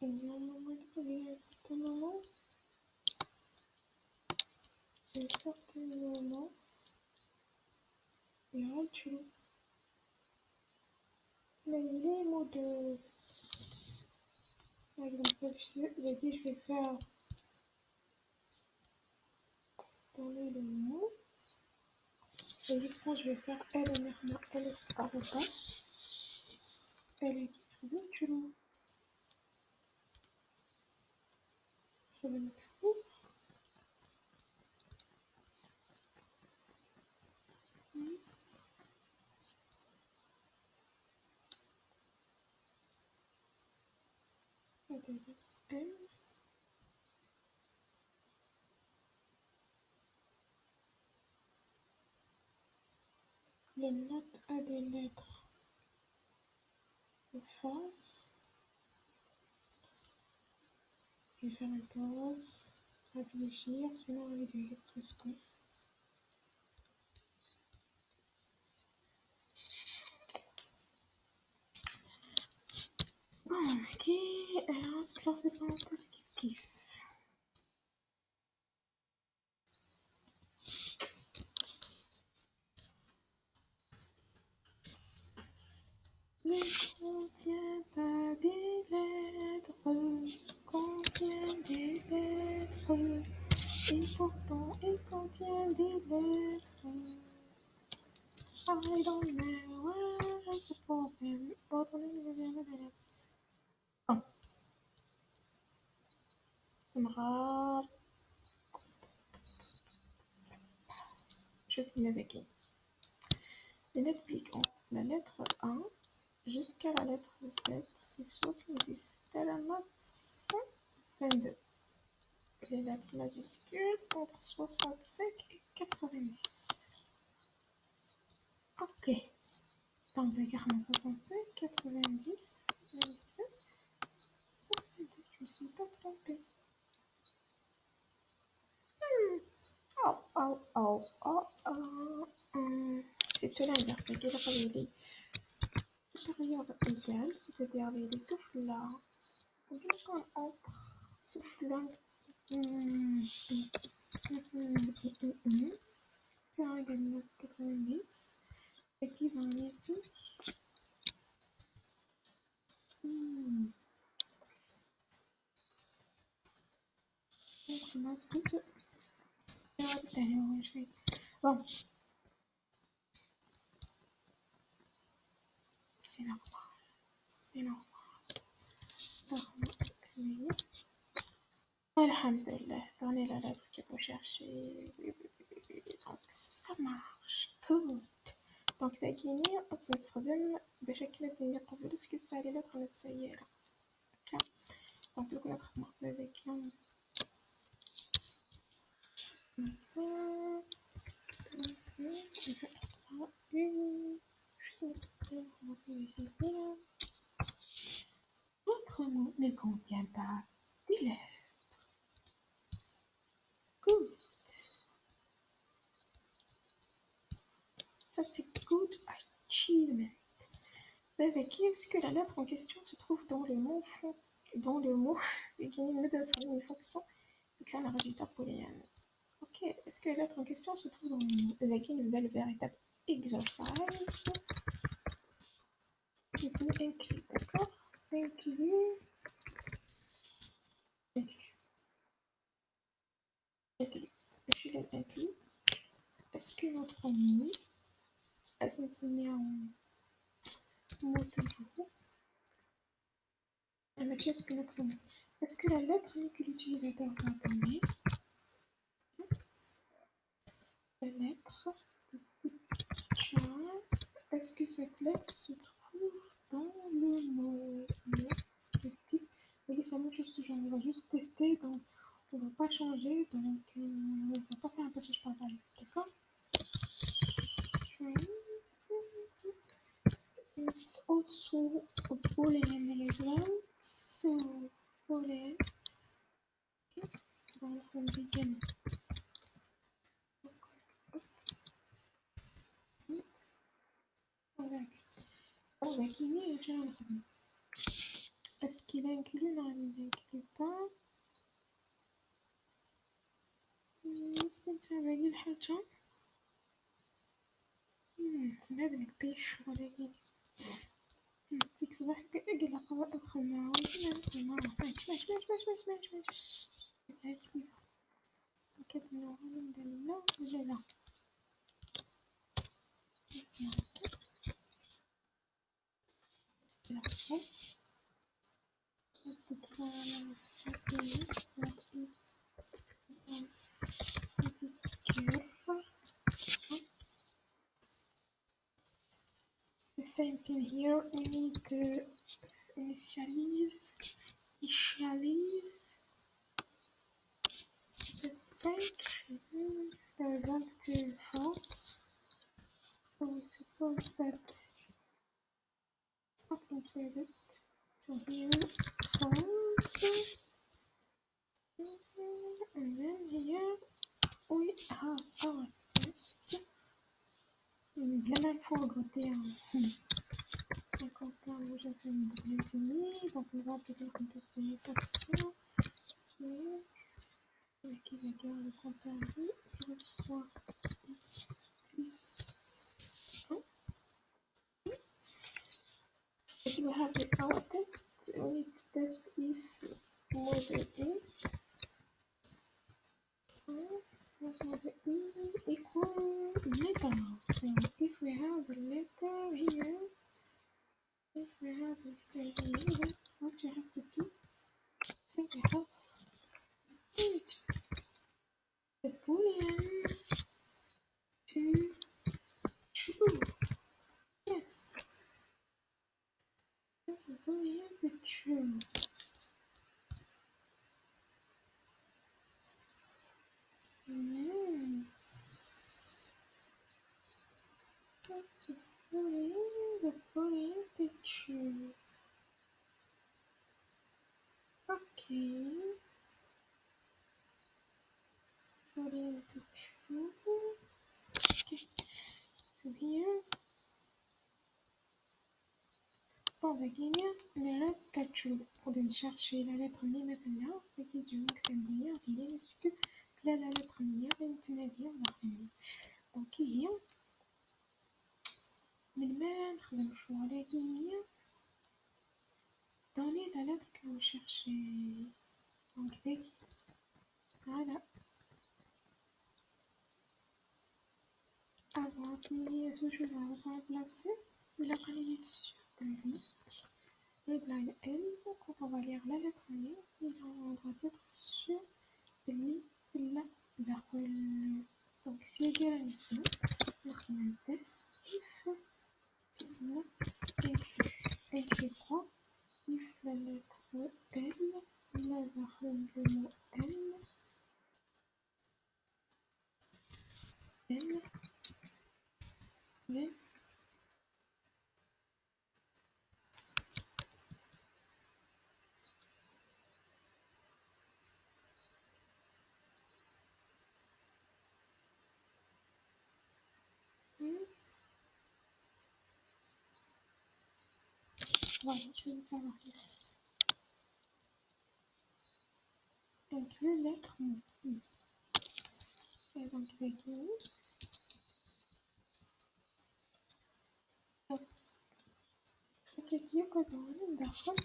Et normalement, il y a un certain moment. Il y a un chelou. Mais les mots de. Par exemple, j'ai dit je vais faire donner le mot. Et du coup, je vais faire elle est arrobas. Elle est chelou. Je vais mettre fou. Et des lettres M. Les notes à des lettres de face. Je vais faire une pause, réfléchir, sinon on va dire stress quiz. Ok, alors est-ce que ça c'est pas un peu kiff. Ne contient pas des lettres, contient des lettres, et pourtant il contient des lettres. I don't know what's the problem, but on est oh. Ça me rare. Je suis avec elle. Les lettres piquantes. La lettre A jusqu'à la lettre Z, c'est 77 à la note 122. Les lettres majuscules entre 65 et 90. Ok. Donc, regarde 65, 90, 97, 122. Je ne me suis pas trompée. C'est tout l'inverse. C'est quelle règle supérieure égale, c'est-à-dire les souffles là. Quand on souffle là. Faire de 90 équivalent ici. Donc, on a ce que c'est. Bon. C'est normal. C'est normal. Alhamdulillah, donnez la lettre que vous cherchez. Donc, ça marche. Good. Donc, تلاقيني نستخدم بشكل ثاني قبل سكت على lettre السيارة. Ok. Donc, le كنا نخدمو avec votre mot ne contient pas des lettres. Good. Ça, c'est good achievement. Avec est-ce que la lettre en question se trouve dans le mot fond, dans le mot qui est une fonction déclare un résultat booléen. Ok, est-ce que la lettre en question se trouve dans le mot avec une nouvelle véritable exercice? Ici inclus, d'accord? Inclus. Je l'ai inclus. Est-ce que notre mot est mis en mot toujours? Mais qu'est-ce que notre mot? Est-ce que la lettre que l'utilisateur va donner? La lettre de type chat, est-ce que cette lettre se trouve dans le mot de type? Oui, c'est la même chose toujours, on va juste tester, donc on ne va pas changer, donc on ne va pas faire un passage par balle, d'accord? It's also a Boolean result, so Boolean, okay, from begin. Avec qui j'ai un raison. Est-ce qu'il inclut? Non, il n'inclut pas. Est-ce que ça va dire حاجة؟ سمعت لك بيش ولكن ديك صباح قال لها خمام ماش كتبنا ندير لا لا the same thing here. We need to initialize the page, the result to false. So we suppose that it's not included. So here false, and then here we have our test. Bien forgotten. Un compteur déjà sur une boucle infinie, donc on va appliquer le compteur de une section. Qui va garder le compteur qui reçoit plus 1. If we have the out test, we need to test if more than equal letter. So if we have the letter here, then what you have to do? So we have the boolean to true. Yes. The boolean to true. Yes. That's the boolean to true. Okay. Boolean to true. Okay. So here Bon, les lettres calculées pour chercher la lettre اللي مثلها فكيجيو مكتملين ديالي سكو لا lettre اللي غنتناديها ولا خدمة دونك كي هي من ما نخدم شو ولكن هي donner la lettre que vous cherchez donc ذاك voilà avant s'il y a quelque chose à remplacer il a collé sur le vide Headline L, quand on va lire la lettre L, on doit être sur la verbe. Donc, si il y a un test, if, écrit quoi? If la lettre L, le mot L, voilà, je vais vous faire la liste. Inclut lettre M. Et donc, avec M, appliquer au besoin d'accord.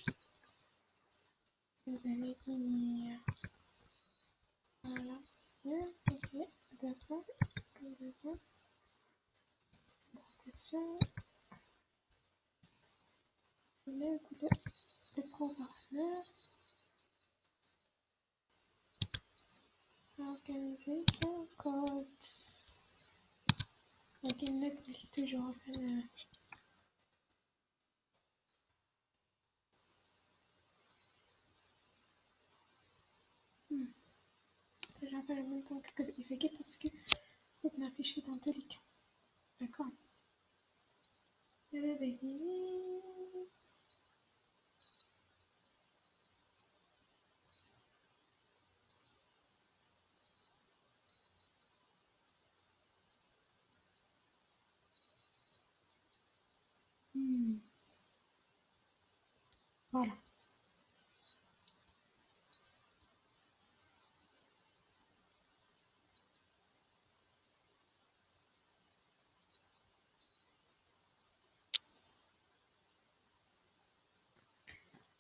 Vous allez venir, voilà, ok, dessin, le programmeur a organisé son code. Donc il n'applique toujours ça. Ça j'appelle en même temps que code effectué parce que c'est affiché dans tous les cas. D'accord. Je vais vérifier. Voilà.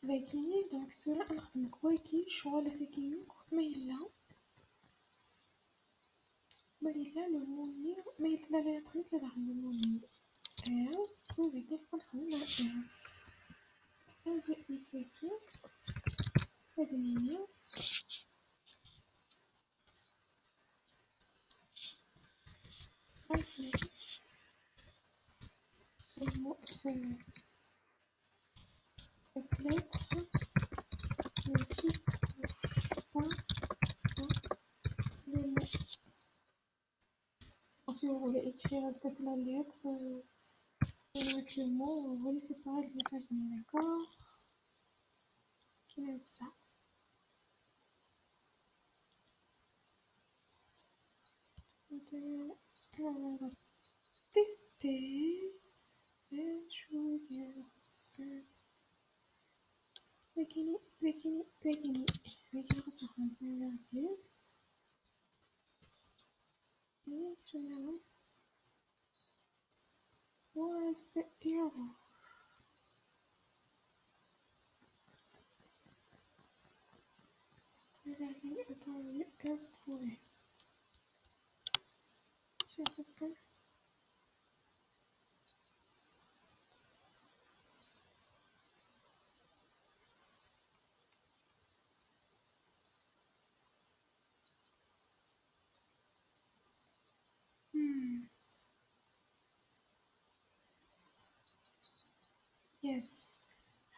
Vérifier donc cela نخدم كويكي شغل ذكي ما يلا ما يلا le mot ما يلا لا تخلص لا le mot S avec des fois نخدم على S هذا effectué هذه هي ce mot cette lettre ne suit pas le mot. Si vous voulez écrire peut-être la lettre avec le mot, vous voulez séparer le message, d'accord? Qui aime ça? On va tester. Bikini. Regarde ça va bien vérifier. Et je vais where's the error? Attends, laisse trouver. Je vais faire ça. Yes.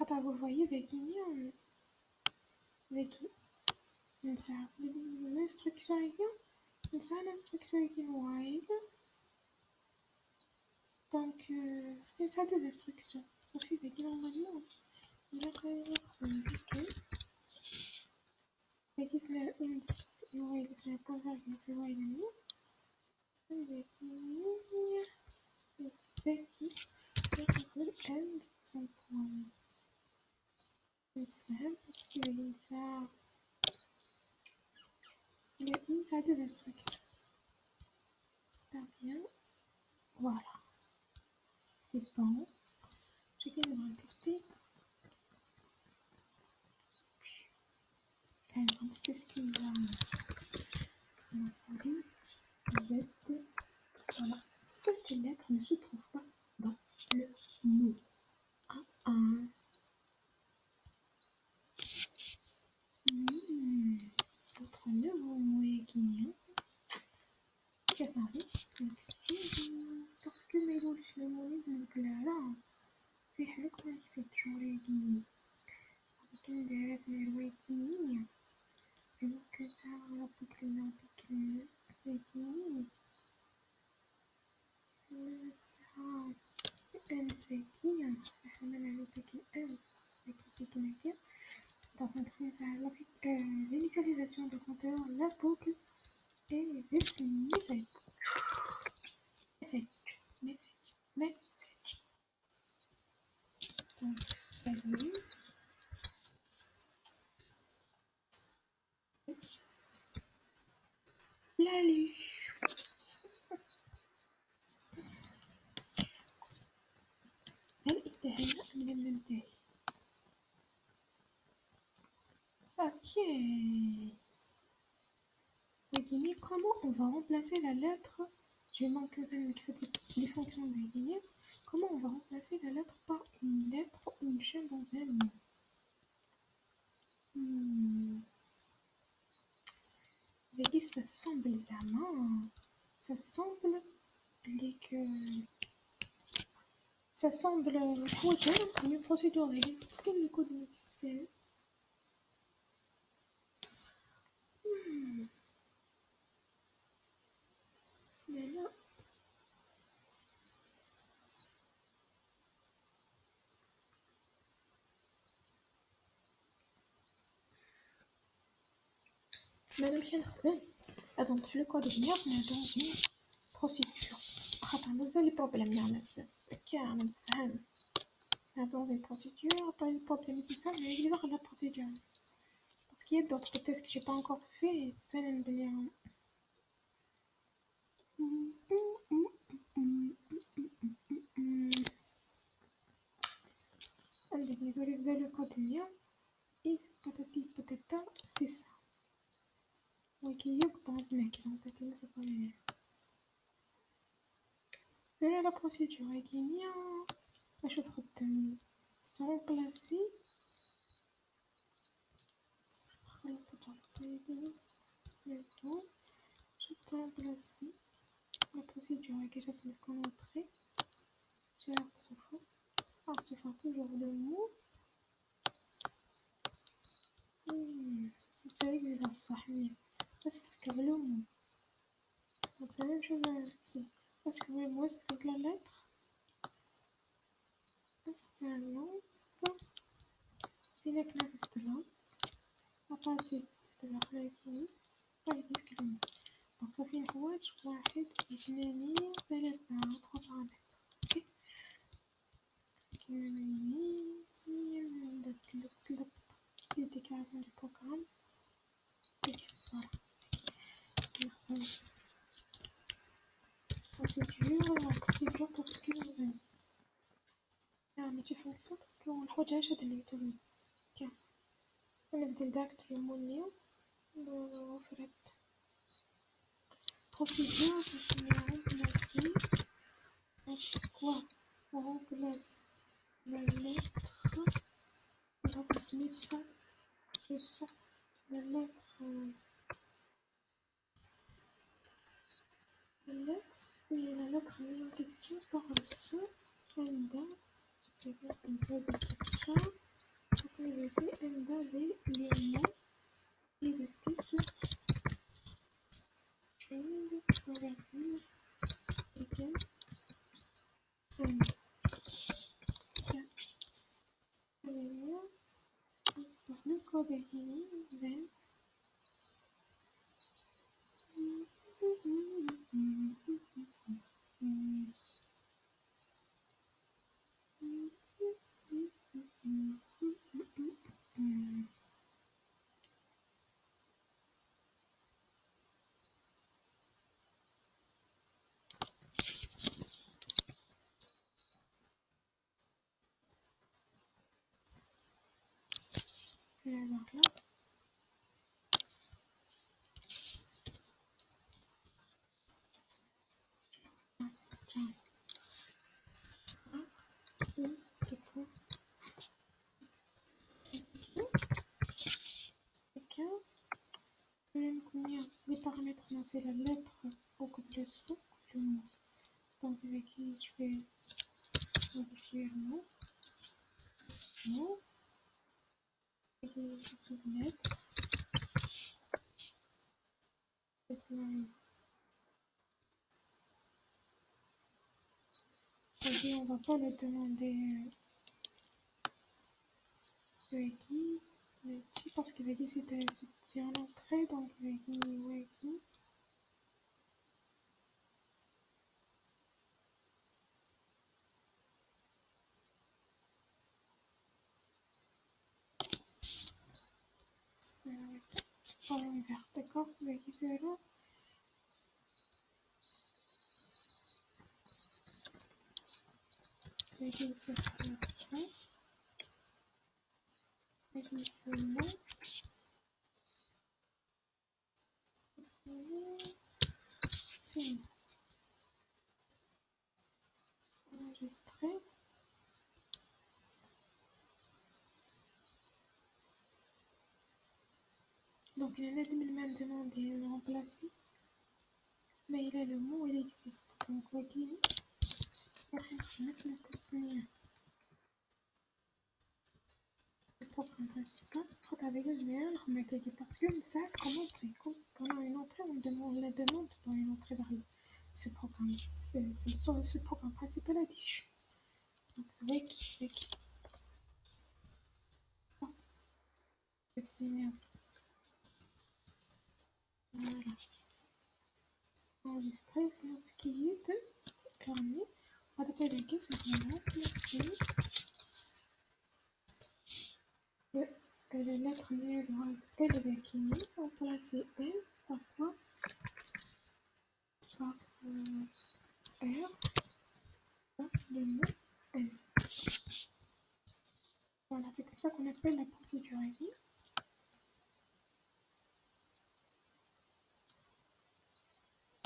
Attends, vous voyez Bikini avec ça. L'instruction est ça l'instruction est while. Donc, c'est ça deux instructions. Ça fait avec normalement. Il a indiqué. Avec le indice, while c'est la point virgule, c'est while avec Becky. circle and sans point. Simple parce qu'il y a ça. Il y a une salle de instructions. J'espère bien. Voilà. C'est bon. Je vais le tester. On va tester ce qu'il y a. On va saluer. Z. Voilà. Cette lettre ne se trouve pas dans le mot. Votre nouveau mot est guignol. C'est parti. Excellent. Parce que mes rouges le mot est là. في حالك ما تسجلي لكن دارت الرويكينية ممكن تعمل ربك لنعطيك الرويكينية ساعات الآن ذكية فحمل عليك الآن ذكية نكير dans un sens avec l'initialisation de compteur, la boucle et this message. Donc, salut. Salut. هل انتهينا أم لم ننتهي؟ Ok. Guinée, comment on va remplacer la lettre? Je vais manquer les fonctions de Guinée. Comment on va remplacer la lettre par une lettre ou une chaîne dans un mot? Voyez, ça semble zaman. Ça semble que ça semble une procédure quel le code Excel. Mais là, Madame Chenrben, attends, tu le code de merde, mais dans une procédure. Attends, mais ça les problèmes là, mais c'est أنا متفهم. Dans une procédure, pas le problème c'est ça, mais je vais voir la procédure. Parce qu'il y a d'autres tests que j'ai pas encore fait, c'est un bien. عندك نقول في le code اليوم if patati patata c'est ça. وكي pense نحكي عن patati c'est pas bien. Voilà la procédure et qu'il y a la chose retenue. C'est remplacé. Je t'ai remplacé la procédure avec déjà c'est qu'on a entré. Tu as ce faux. Alors tu fais toujours le mot. Vous savez que les enseignes. Parce que le mot. Donc c'est la même chose ici. Parce que le mot c'est la lettre. C'est la classe de l'autre. À partir de la réalité. Donc ça fait حوايج واحد اثنين ثلاثة 3 paramètres. Ok. Les déclarations du programme. Et voilà. Procédure parce que mais tu fonctions parce qu'on a déjà acheté les méthodes. Ok. On a بدل داك اليوم وفرت. Procédure, ça signifie remplacer. Quoi? On remplace la lettre. Là, ça se met sans. Je sens la lettre. Oui, la lettre mise en question par le son. Enda. Je vais faire une phrase de question. Donc, on va faire Enda des éléments et de type string. Magazine. Égale. Enda. Le code est fini, then marque là. Les paramètres, c'est la lettre au côté de son, le mot. Donc avec qui je vais modifier le mot. Et une lettre. Et on va pas le demander Weki. Parce que Weki c'est en entrée, donc Weki. C'est à l'envers, d'accord? Weki c'est là. Weki c'est ça. Weki c'est là. C'est enregistré. Donc il a même demandé de le remplacer. Mais il a le mot, il existe. Donc Weki. Le programme principal, avec le lien, parce que ça, comment une entrée, on demande la demande dans une entrée vers ce programme. C'est sur ce programme principal à Dijon. Donc avec. Voilà. Enregistrer, c'est notre qui est permis. On va taper la caisse, on va remplacer la lettre numéro L avec qui on va remplacer L par quoi? Par R, par le mot L. Voilà, c'est comme ça qu'on appelle la procédure ici.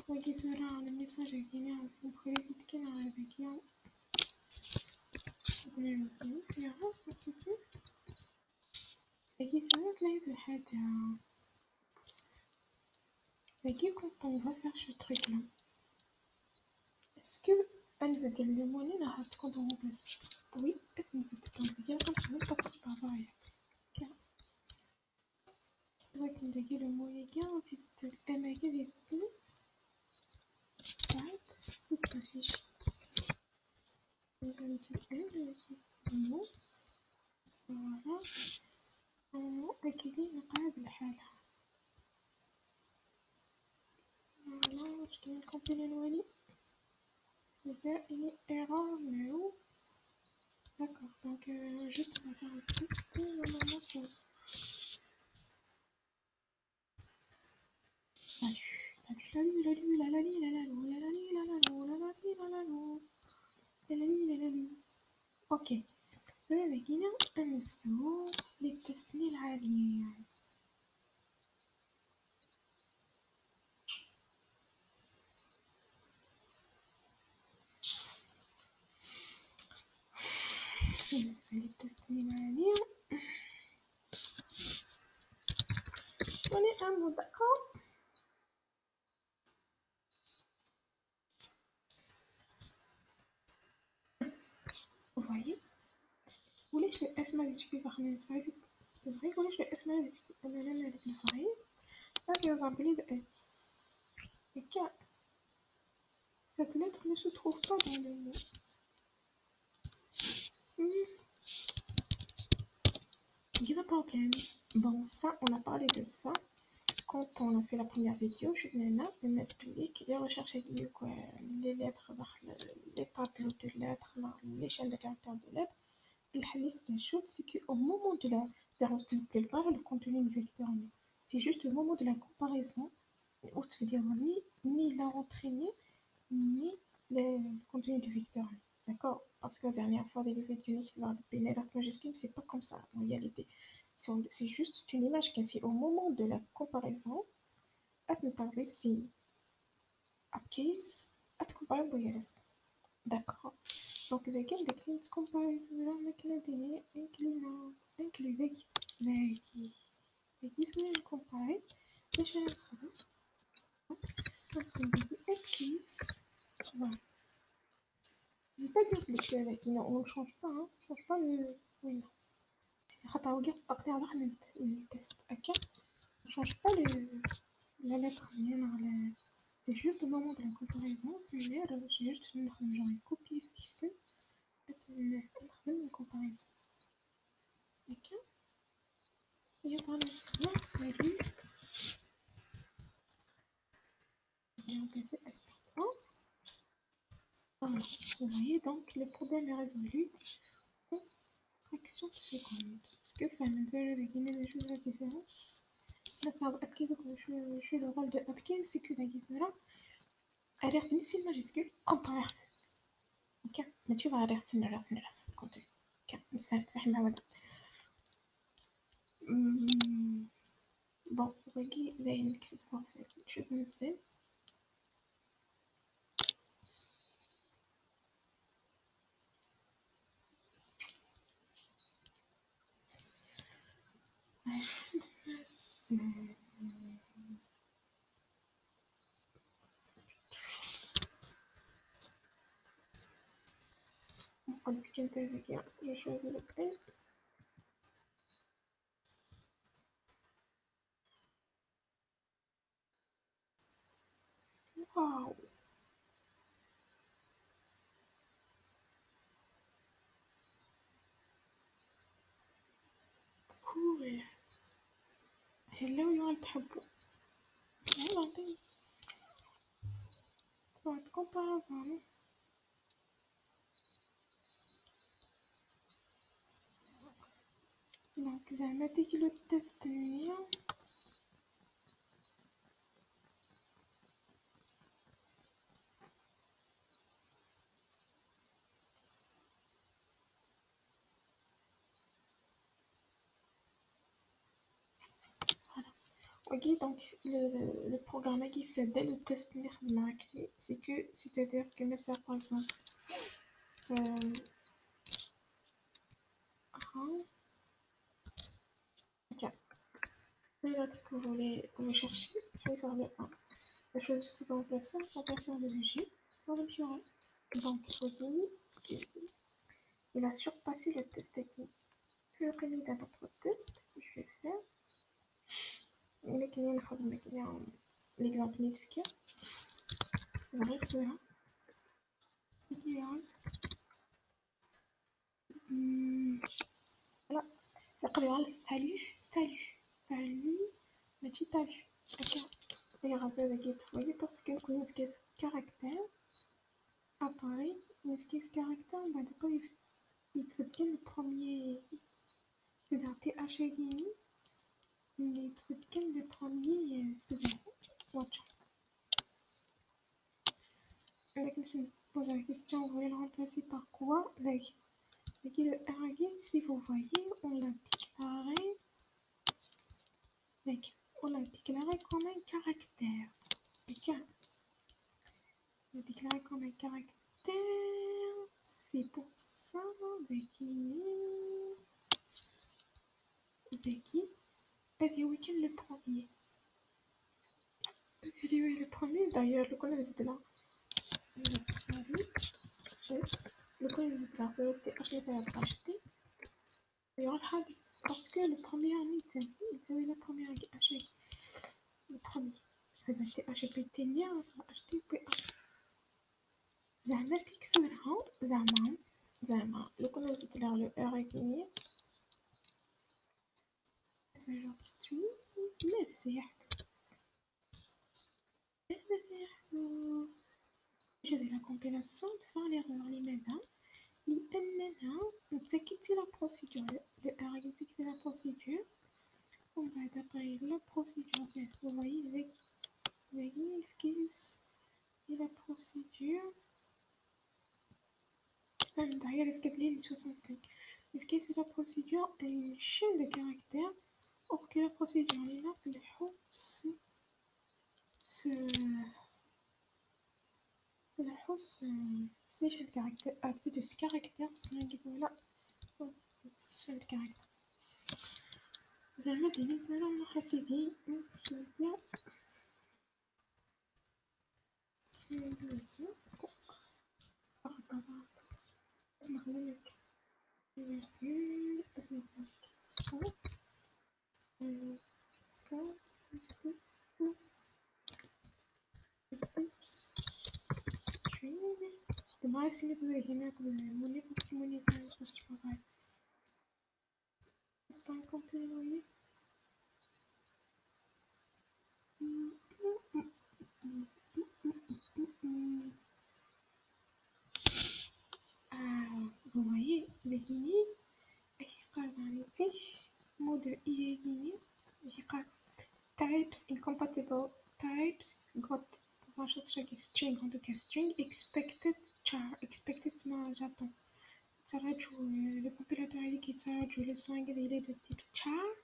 وكي تورا الميساج هنا وكريت كنا avec un c'est grave parce que وكي تورا تلاقي الحاجة وكي quand on va faire ce truc là est-ce que elle veut dire le mot là quand on remplace oui elle veut dire donc regarde comme ça parce que par rapport à donc on dit le mot est bien c'est elle m'a dit c'est pas fiche donc elle le mot voilà أكيد نقعد لحالها voilà je dois compiler الوالي faire une erreur no d'accord donc juste on va faire le texte normalement ça ok لقينا نفسه للتسلية العادية يعني للتسلية العادية ونعمل دقة vous voyez وليش الأسماء اللي تجي فخمين صعيب c'est vrai وليش الأسماء اللي تجي أنا الفخمين par exemple les cas cette lettre ne se trouve pas dans le mot il y a un problème bon ça on a parlé de ça quand on a fait la première vidéo je disais là on applique les recherches les lettres les tableaux de lettres les chaînes de caractères de lettres la liste des choses c'est qu'au moment de la le contenu du vecteur c'est juste au moment de la comparaison où tu veux dire ni la rentrée ni le contenu du vecteur d'accord parce que la dernière fois des vidéos c'est pas comme ça en réalité c'est juste une image qui est au moment de la comparaison أتنتظر أبكيس أتكمباري بويرس d'accord donc lequel des clients comparison including Vegi sono compaare deixa eu ver X voilà c'est pas compliqué avec on ne change pas hein on change pas le oui non خاطر أقدر أروح للتست هكا on change pas la lettre c'est juste au moment de la comparaison c'est juste نخدم copier fixe نخدم une comparaison هكا هي طالعة salut et on peut S.1 voilà vous voyez donc le problème est résolu en fraction de seconde ce que ça nous fait avec une chose de différence نصعب أبكيز شو le rôle de أبكيز c'est que là عرفت نفس الماجيسكول كومباريت هكا ماشي غير رسم كنت هكا متفاهم هذا بون باقي باين لك تبغى شو تنزل قلت كنت ذكية je choisis le L واو كول هلو يا تحبوا يلا عطيني بعد comparaison donc زعما ديك لو تيست النية Ok, donc le programme qui c'est dès le test c'est que c'est-à-dire que mes sœurs par exemple ok là que vous cherchez soit sur le 1 la chose c'est remplacer à partir de J pour le purée donc il a surpassé le test technique je le connais d'un autre test je vais faire l'exemple notifié voilà tu verras لا يقرأ على salut ماشي تالج هكا هي غازي هذاك تفوي باسكو كون يفكاس كاركتير اباري يفكاس كاركتير بعد يتفكر البروميي c'est-à-dire THGI يتفكر البروميي c'est-à-dire voiture avec le pose la question vous voulez le remplacer par quoi avec le RG si vous voyez on l'a déclaré avec on l'a déclaré comme un caractère. On l'a déclaré comme un caractère. C'est pour ça Becky. Elle week-end le premier. Le premier, d'ailleurs, le collègue était là. Le collègue était là. Ça veut dire que je l'ai acheté. Et on l'a parce que le premier année, il le premier acheté. Le premier. J'ai acheté Péténia, j'ai acheté PA. زعما تكسرها زعما لو كنا نطلع له اريكني genre stream ماذا سيحدث جدي la compilation تفعل l'erreur لماذا لأننا نتأكد la procédure le arithmétique de la procédure on va d'après la procédure vous voyez avec الكيس et la procédure d'ailleurs elle est 65 c'est la procédure et une chaîne de caractères. Or que la procédure est là, c'est c'est chaîne de caractères. À plus de ce caractère, c'est là. Chaîne de caractères. زعما ديالي مثلا محاسبين نتسويا سيدي أخضر اسمع virgule اسمع صوت صوت Demais assim depois de minha coisa, mulher para que mulher sai para se pagar. Está em completo aí. Vous voyez, les guinées, fiche mode IE types incompatible types got string en tout cas string expected char expected ما j'attends تراجعوا le compilateur اللي كيتراجعوا le string il est de type char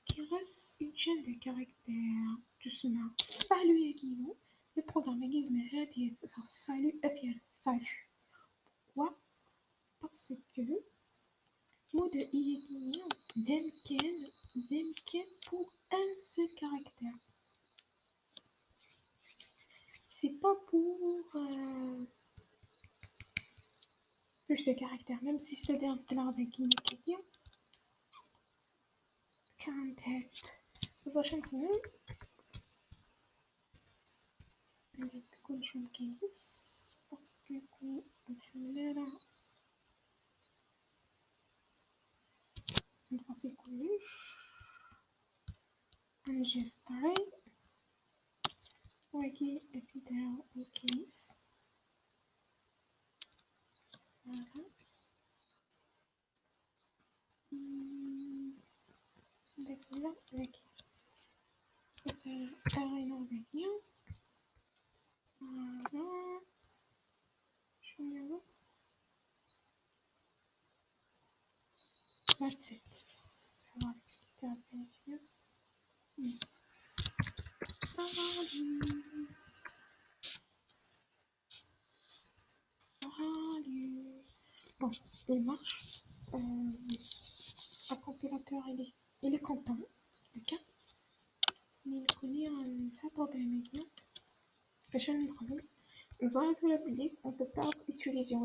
qui reste une chaîne de caractères doucement salut Guillaume le programme يجمع هذه salut أثير salut pourquoi parce que mode IE même pour un seul caractère. C'est pas pour plus de caractères, même si c'est un talent avec une question. Can't help. بس عشان هون بكون شو مكيس بس يكون محملة نفصل كلش انجستري واجي ابدأ الكيس voilà d'accord avec un avec voilà that's it. On va expliquer un peu mieux. Bon, il marche. Un compilateur, il est content. Ok. Mais il connaît un certain problème. عشان نفهم نظرة الأبليك on peut pas utiliser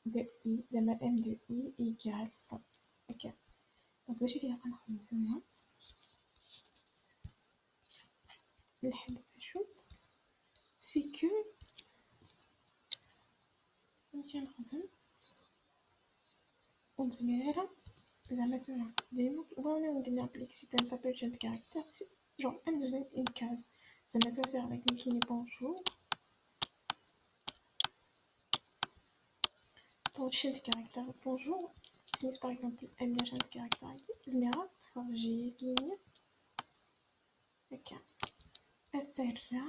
de i لما m de i égale 100 ok donc باش اللي غنخدم فيها نحل chose c'est que نجي نخدم ونزميرها زعما مثلا ديما بغينا ندير نابليك سي un appel de caractère genre m de une case زعما مثلا avec كيني bonjour dans le chaîne de caractère bonjour si par exemple m la chaîne de caractère زميرها cette fois j'ai gagné ok أثرها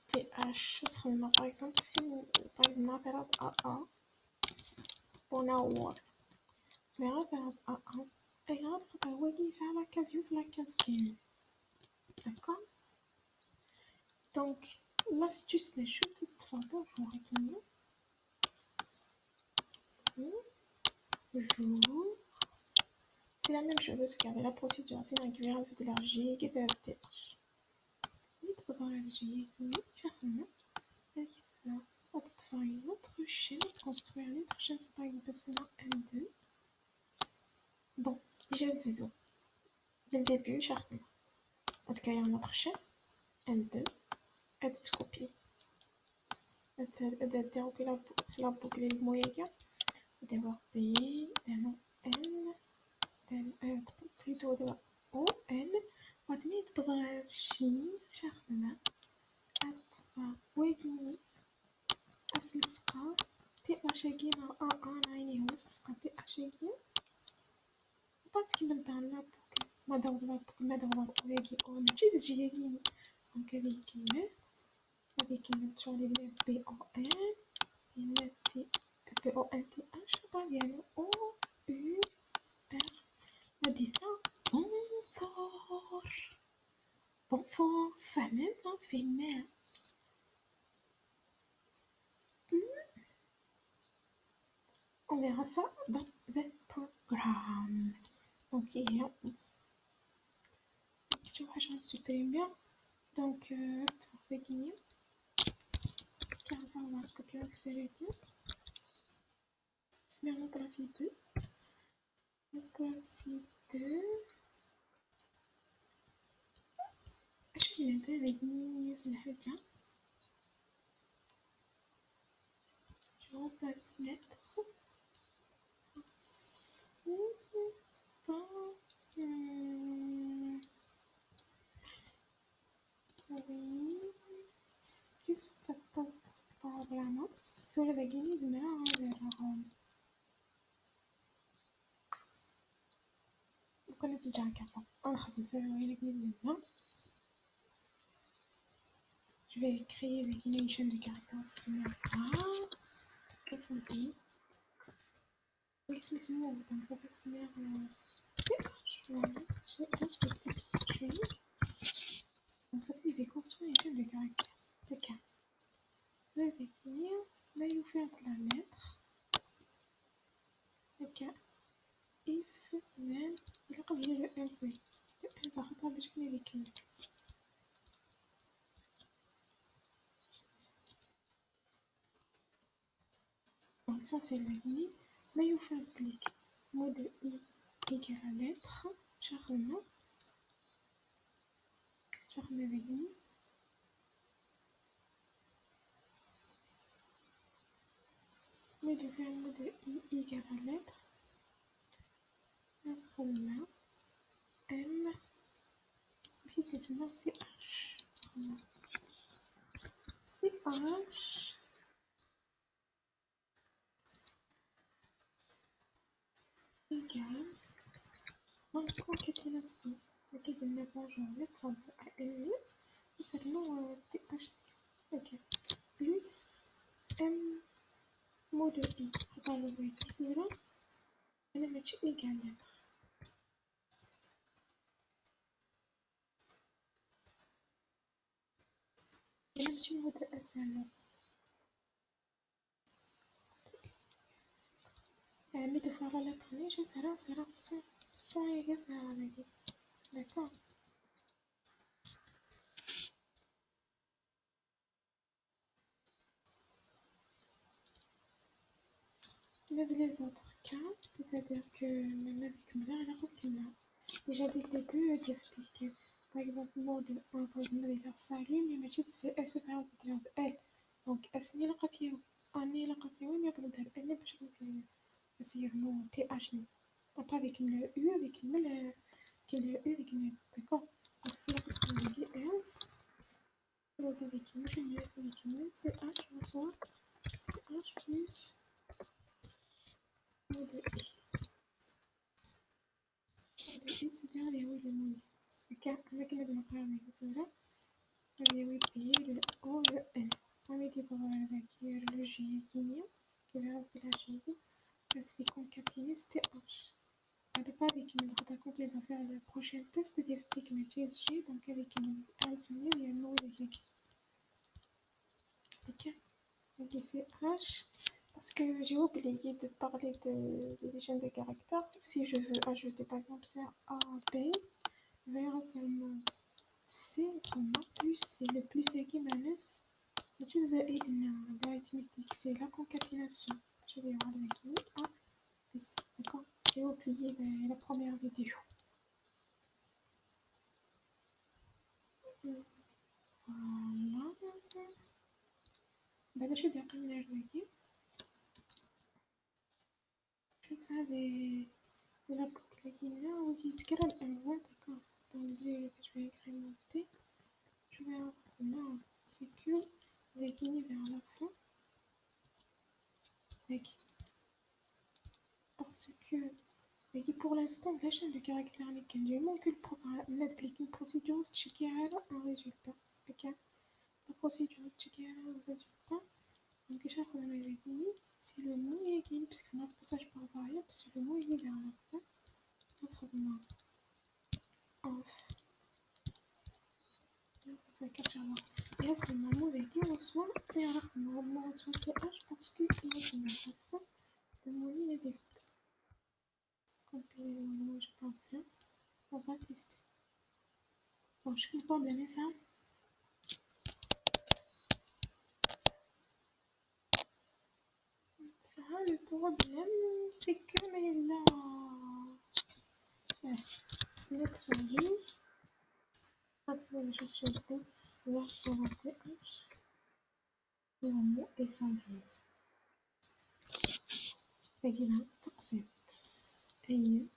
TH سخدمها par exemple si par exemple نعرف AA pour نعور نعرف AA أي غنبقى هو يسعى la case use la case game d'accord donc l'astuce des choses c'est de faire bonjour bonjour c'est la même chose qu'avec la procédure c'est régulière avec de l'énergie qui fait des tâches تبغى l'énergie شغلنا تطفى une autre chaîne construire une autre chaîne c'est par exemple M2 bon déjà vision dès le début شغلنا تكري une autre chaîne M2 تكوبي تدير la boucle المويقة d'avoir B d'un N plutôt de O N وبعدين تبغى شي شغلنا أطفى ويجي أسلسقا تأشيجي مع عيني هو أسلسقا تأشيجي بعد كي نبدأ نلعبك ما دور ويجي أو نجي تجيجي أنك ذيكي avec une note sur les lettres B-O-N, une lettre B-O-N-T-H, italienne O-U-R. La différence, bonsoir. Bonsoir, féminin, féminin. On verra ça dans le programme. Donc, il y a question je supprime bien. Donc, c'est fait gagner. Car on va copier c'est c'est bien, principe 2. Le principe 2. Je vais mettre avec Nice, je remplace lettre. Oui. Est-ce que ça passe par la masse? Sur le véganisme, vous connaissez déjà un capot. Je vais créer avec une chaîne de caractères similaires. Comme ça, c'est. Oui, c'est similaire. Donc, ça fait similaire. Je vais donc, ça fait je vais construire une chaîne de caractères. D'accord. Je vais définir. Là, il vous fait la lettre. D'accord. If, then, il a combien le else. Le else, ça retrouve je connais avec lui. Donc, ça, c'est la ligne. Là, il vous fait un clic. Mode I égale la lettre. Charme. Charme avec lui. Mais je fais un mot de I égale à lettre. Après là, M. Puis c'est seulement CH. CH. Égale. En concaténation. Ok, de maintenant, je vais prendre AL. Seulement TH. Ok. Plus M. Mot de I. On va le écrire là. Et le mettre égale lettre. Et le petit mot de S alors. Mais de faire la lettre N, je serai 100 égale à la vie. D'accord. Mais les autres cas, c'est-à-dire que même avec une elle a qu'il a. Déjà dès le début, que par exemple, mode 1, par exemple, il a salut, mais c'est S par exemple, L. Donc, S ni la قاتيه أني la قاتيه وين يبغى ندير L باش نصير مو TH ni. Pas avec une U, avec une L, avec une S, d'accord? Donc, c'est la قاتيه S. Avec une S, avec une S, c'est H, bonsoir. C'est H plus mode I. C'est-à-dire les hauts et les moyens. Avec la démocratie, il y a le O, le N. On va dire avec le G qui est là, c'est la G. C'est concaténé, c'était H. On ne pas avec une droite à côté, on va faire le prochain test d'effectif avec G, donc avec une L, il y a un mot avec G. Ok. Donc ici H. Parce que j'ai oublié de parler des chaînes de caractères. Si je veux ajouter par exemple ça A, B, vers seulement C, plus c'est le plus qui m'allaisse. C'est la concaténation. Je vais voir avec lui A, B, C. D'accord. J'ai oublié la première vidéo. Voilà. Ben là, je vais bien comme la jouer. Je sais de la boucle qui est là, où il y a un d'accord. Donc, je vais incrémenter. Je vais là, c'est que avec une vers la fin. Avec, parce que pour l'instant, la chaîne de caractères lesquels j'ai manqué le programme, l'applique une procédure, checker un résultat. Ok. Donc, procédure de checker le résultat. Donc, chaque fois, on a dit si le mot est égal, puisqu'on a ce passage par variable, si le mot est égal à la fin, autrement, off. Ça casse sur moi. Et là, on a le mot avec qui on reçoit, et alors, on reçoit CH parce que on a la fin, le mot est égal. Compiler le mot, je parle bien. On va tester. Bon, je comprends bien ça. Ça, le problème, c'est que là, l'examen, après je suis S, là, ça va être H, et le mot est sans vie. Fait qu'il a accepte. Et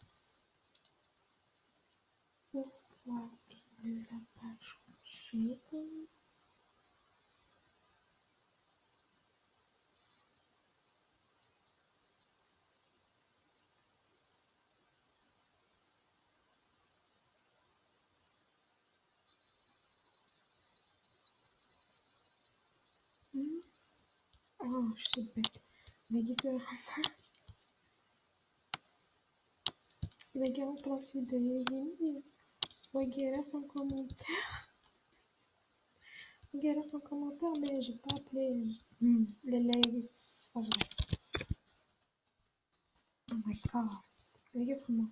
pourquoi il ne l'a pas changé? Oh, je suis bête. Les gars ont placé de Yéline. Regarde son commentaire. Regarde son commentaire, mais j'ai pas appelé les legs. Ça va. Oh my god. Les gars sont morts.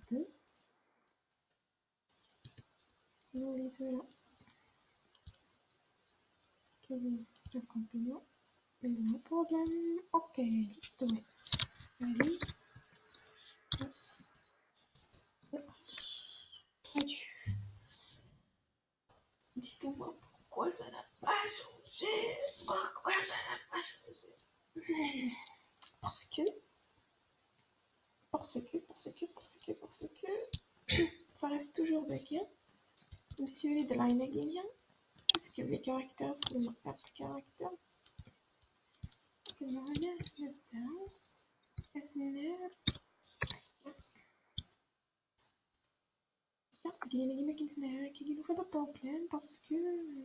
Nous, les deux là. Est-ce qu'il y a un compagnon? No problem. Ok, let's do it. Ready? Yes. Adieu. Dites-moi pourquoi ça n'a pas changé. Pourquoi ça n'a pas changé? Parce que ça reste toujours baguette. Monsieur est de la Inagélia. Parce que les caractères, c'est le marqueur de caractères. Que non, rien là-dedans. Caténaire. C'est qu'il y a une guillemets qui nous fait pas problème parce que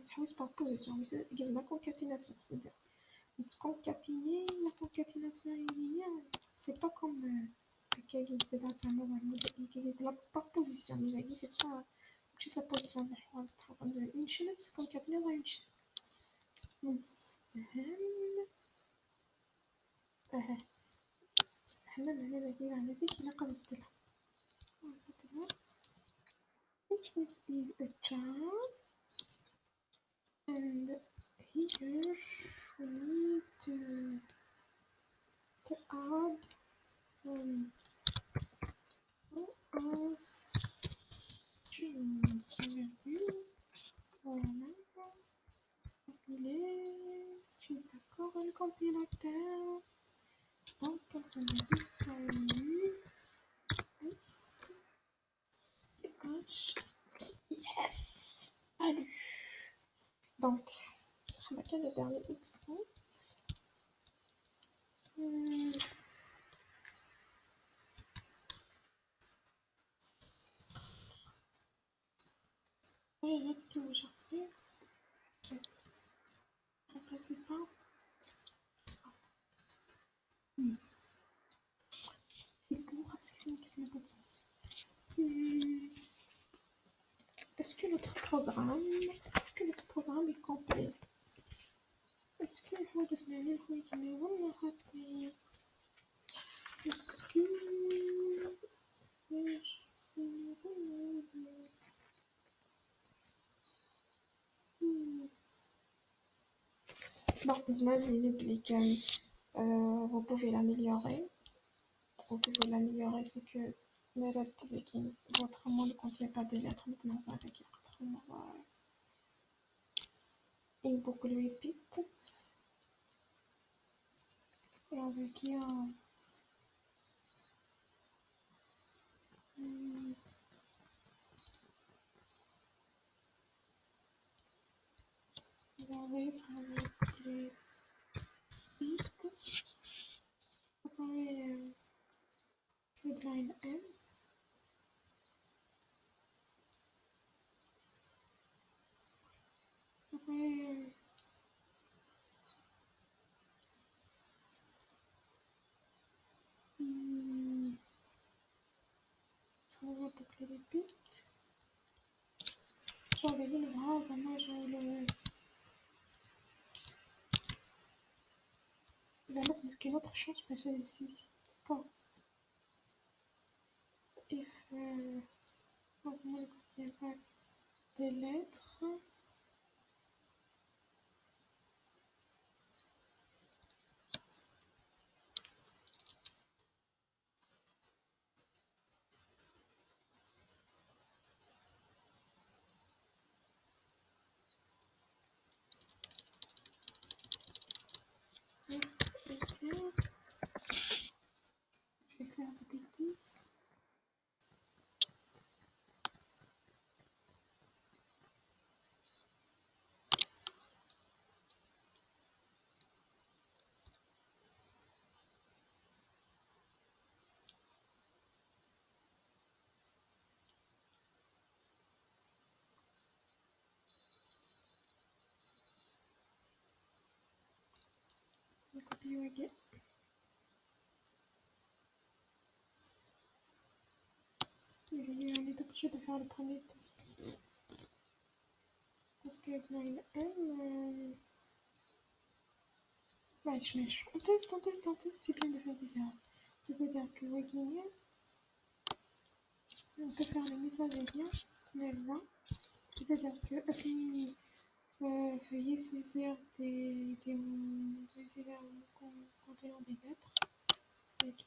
ça reste par position. Il y a la concaténation, c'est-à-dire concaténer, la concaténation linéaire, c'est pas comme c'est dans un moment c'est la par position. Mais c'est pas juste la position de une chaîne, c'est concaténer dans une chaîne. This is a child, and here we need to add as string. Voilà. Compiler. Je suis d'accord avec le compilateur. Donc, quand on a dit salut, S, H, yes! Salut! Donc, on va le dernier X. Oui, là, tout rechercher. Remplacer par. C'est pour, c'est une question de sens. Est-ce que notre programme est complet? Est-ce que هو جسماني هو جميع ولا خاطري؟ Est-ce que bon, vous pouvez l'améliorer. C'est que votre mot ne contient pas de lettres. Maintenant, on va avec votre mot. Une boucle repeat. Et on va dire vous allez être avec les repeat. Après, headline M. Après, On va boucler les bits. Genre les lignes bras, زعما genre le زعما ça marque une autre chose باش ici. D'accord. If donc moi ne contient pas des lettres. Tiens, je vais faire des bêtises. Je vais copier. On est obligé de faire le premier test. Parce que dans le M, on teste, c'est bien de faire des erreurs. C'est-à-dire que Wikinia, on peut faire le message bien, finalement. C'est-à-dire que si veuillez saisir des éléments contenant des lettres. Okay.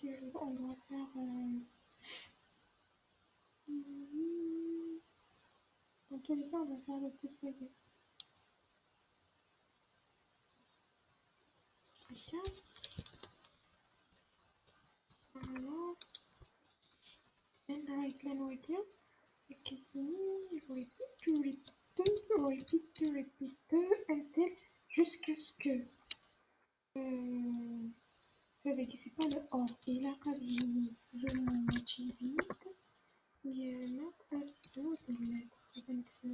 Mais on doit faire dans tous les cas on va faire le test avec ça. Voilà. And right line right here. Et continue, repeat until jusqu'à ce que vous savez que c'est pas le or il a قاعد يجيب وينات أكسو دلت أكسو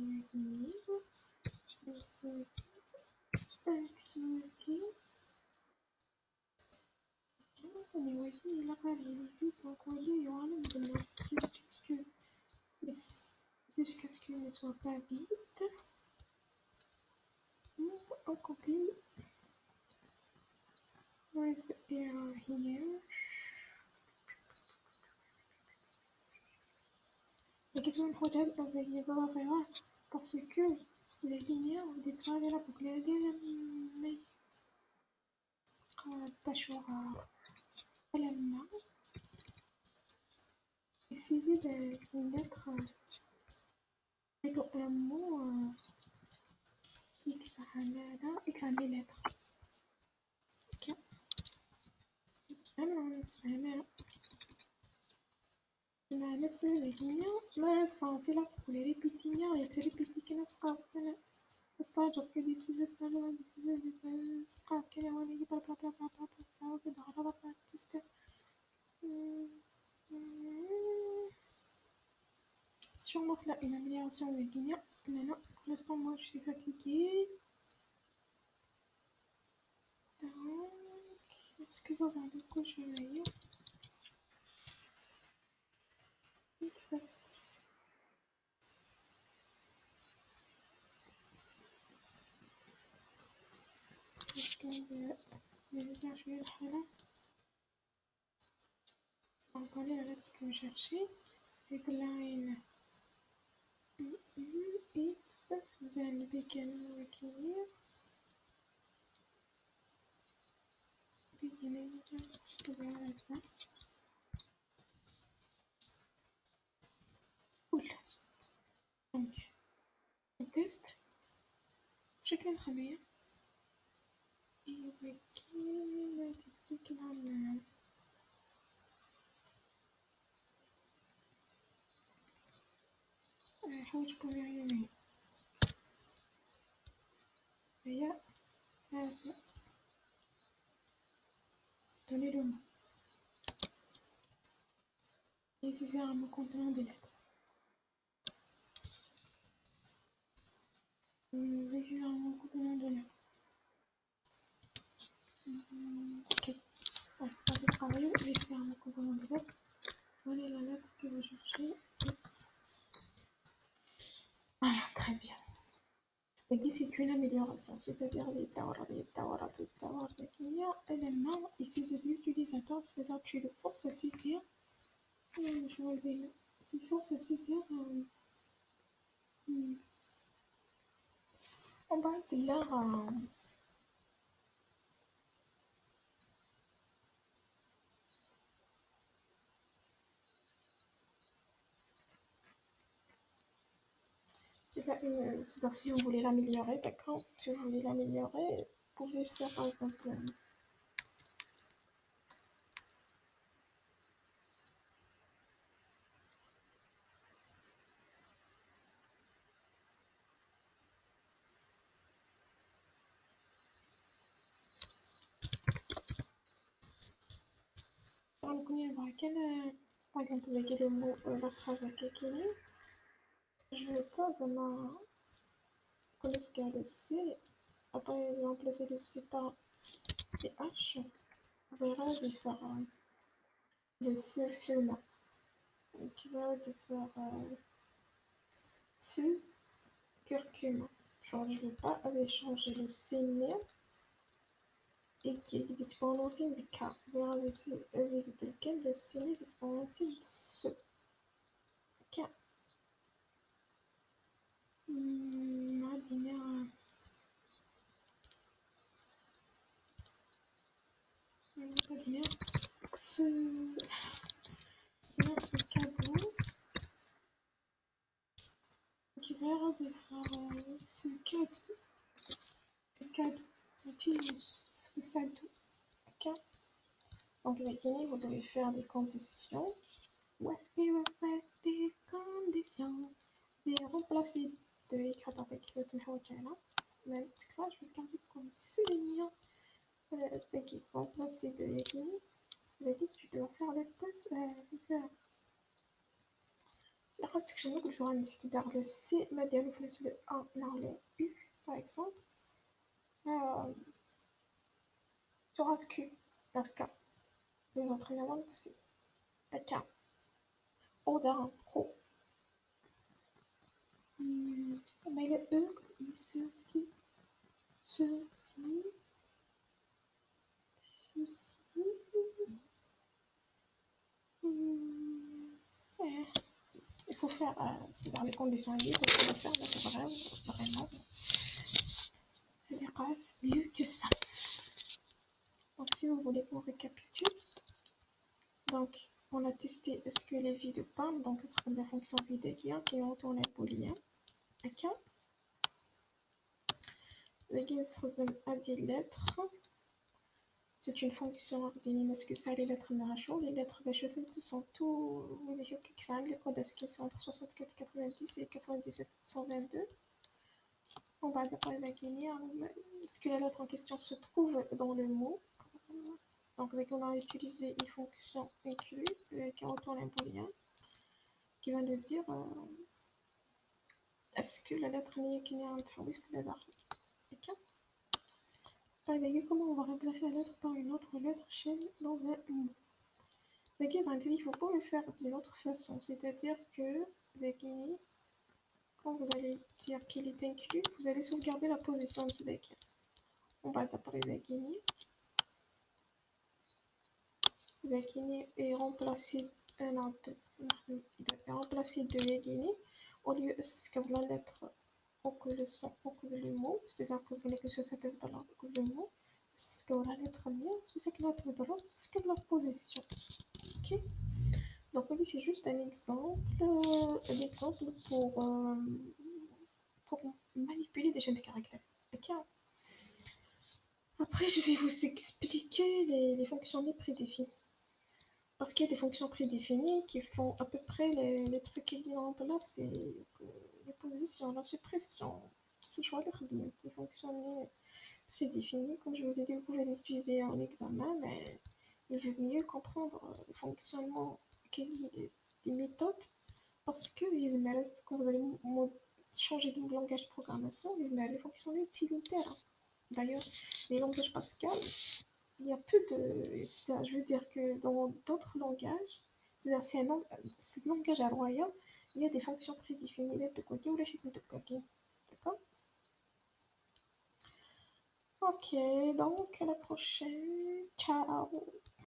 كيف أكسو كيف anyway il a قاعد يجيب encore il y aura le délai jusqu'à ce qu'il ne soit pas vite on copie. Where's the error here? La question prochaine زي ظاهرة parce que les lignes disparaissent là pour que les lignes تشعر لما saisir une lettre plutôt un mot X عن les lettres. Ok. أنا لسه الهينيا ما تفاصيل pour les répétitions et les répétitions سقاط استعجل كده سيزت سنة سقاط كده وانا يجي بلا بلا بلا بلا بلا بلا بلا بلا بلا بلا تست sûrement cela une amélioration de Guinea. Mais non, pour l'instant moi je suis fatiguée. Donc, excusez-moi un peu, je vais aller. نرجع شوية الحالة نقولي la lettre que je cherchais headline X then begin beginning to be like that. Cool. Donc le test شكل الخلية begin حاول تكوني عيوني هي هذا donnez le mot utilisez un mot contenant des lettres utilisez un mot contenant des lettres ok ouais, passez travailler utilisez un mot contenant des lettres prenez la lettre que vous cherchez S. Voilà, très bien. Et c'est une amélioration, c'est-à-dire et ses utilisateurs, c'est-à-dire tu le forces à saisir, tu forces à saisir en bas de leur c'est-à-dire si vous voulez l'améliorer, d'accord, si vous voulez l'améliorer, vous pouvez faire par exemple par exemple, avec le mot, la phrase à quelqu'un, je vais pas connaître le C, après remplacer le C par des H, on verra différents des seulement, qui va faire ce curcuma. Genre, je veux pas aller changer le signe et qui est prononcé du K. On verra ici avec lequel le signe est prononcé de ce K. Ce cadeau qui va de faire ce cadeau utilise ça ok. Donc maintenant vous devez faire des conditions. Où est-ce qu'il va faire des conditions et remplacer de l'écran avec cette là. Mais c'est ça, je vais le garder comme souvenir. C'est qu'il faut remplacer de l'écran. Vous avez dit que tu dois faire le test. C'est ça. La restriction que je vais c'est-à-dire le C, mais bien le faire le A, non le U, par exemple. Sur Q, la K. Les autres éléments, c'est la K. O d'un pro. Mais le E, il ceci. Il faut faire, c'est dans les conditions libres, il faut faire vraiment les rêves mieux que ça. Donc si vous voulez qu'on récapitule, donc on a testé est-ce que les vies de PAM, donc ce sera la fonction vide qui retourne un booléen, ok. Le gain se résume à 10 lettres. C'est une fonction ordinée, est-ce que ça les lettres narration, les lettres HSM ce sont tous les chiffres qui sont les codes ASCII sont entre 64 90 et 97 122. On va d'abord définir ce que la lettre en question se trouve dans le mot. Donc, on a utilisé une fonction inclus qui retourne un booléen qui va nous dire est-ce que la lettre n'est qu'une touriste de l'arbre. Ok. Comment on va remplacer la lettre par une autre lettre dans un mot. Il ne faut pas le faire d'une autre façon, c'est-à-dire que quand vous allez dire qu'il est inclus, vous allez sauvegarder la position de ce deck. On va taper Zakini est remplacé remplacé de Yagini au lieu de la lettre au cause le son, au cause le mot, c'est-à-dire que vous voulez que ce soit cette dans au cause le mot, c'est que la lettre mien, c'est que la lettre de l'autre, c'est que la position. Ok. Donc oui, c'est juste un exemple pour manipuler des chaînes de caractères. Ok. Après, je vais vous expliquer les fonctionnels prédéfinis. Parce qu'il y a des fonctions prédéfinies qui font à peu près les trucs qu'ils remplacent, c'est les positions, la suppression, ce choix des fonctionnels prédéfinis. Comme je vous ai dit, vous pouvez les utiliser en examen, mais il vaut mieux comprendre le fonctionnement des méthodes parce que quand vous allez changer de langage de programmation, les fonctionnels utilitaires. D'ailleurs, les langages Pascal, il y a peu de. Je veux dire que dans d'autres langages, c'est-à-dire c'est un langage à royaume, il y a des fonctions prédéfinies, de côté ou la chute de côté. D'accord? Ok, donc à la prochaine. Ciao!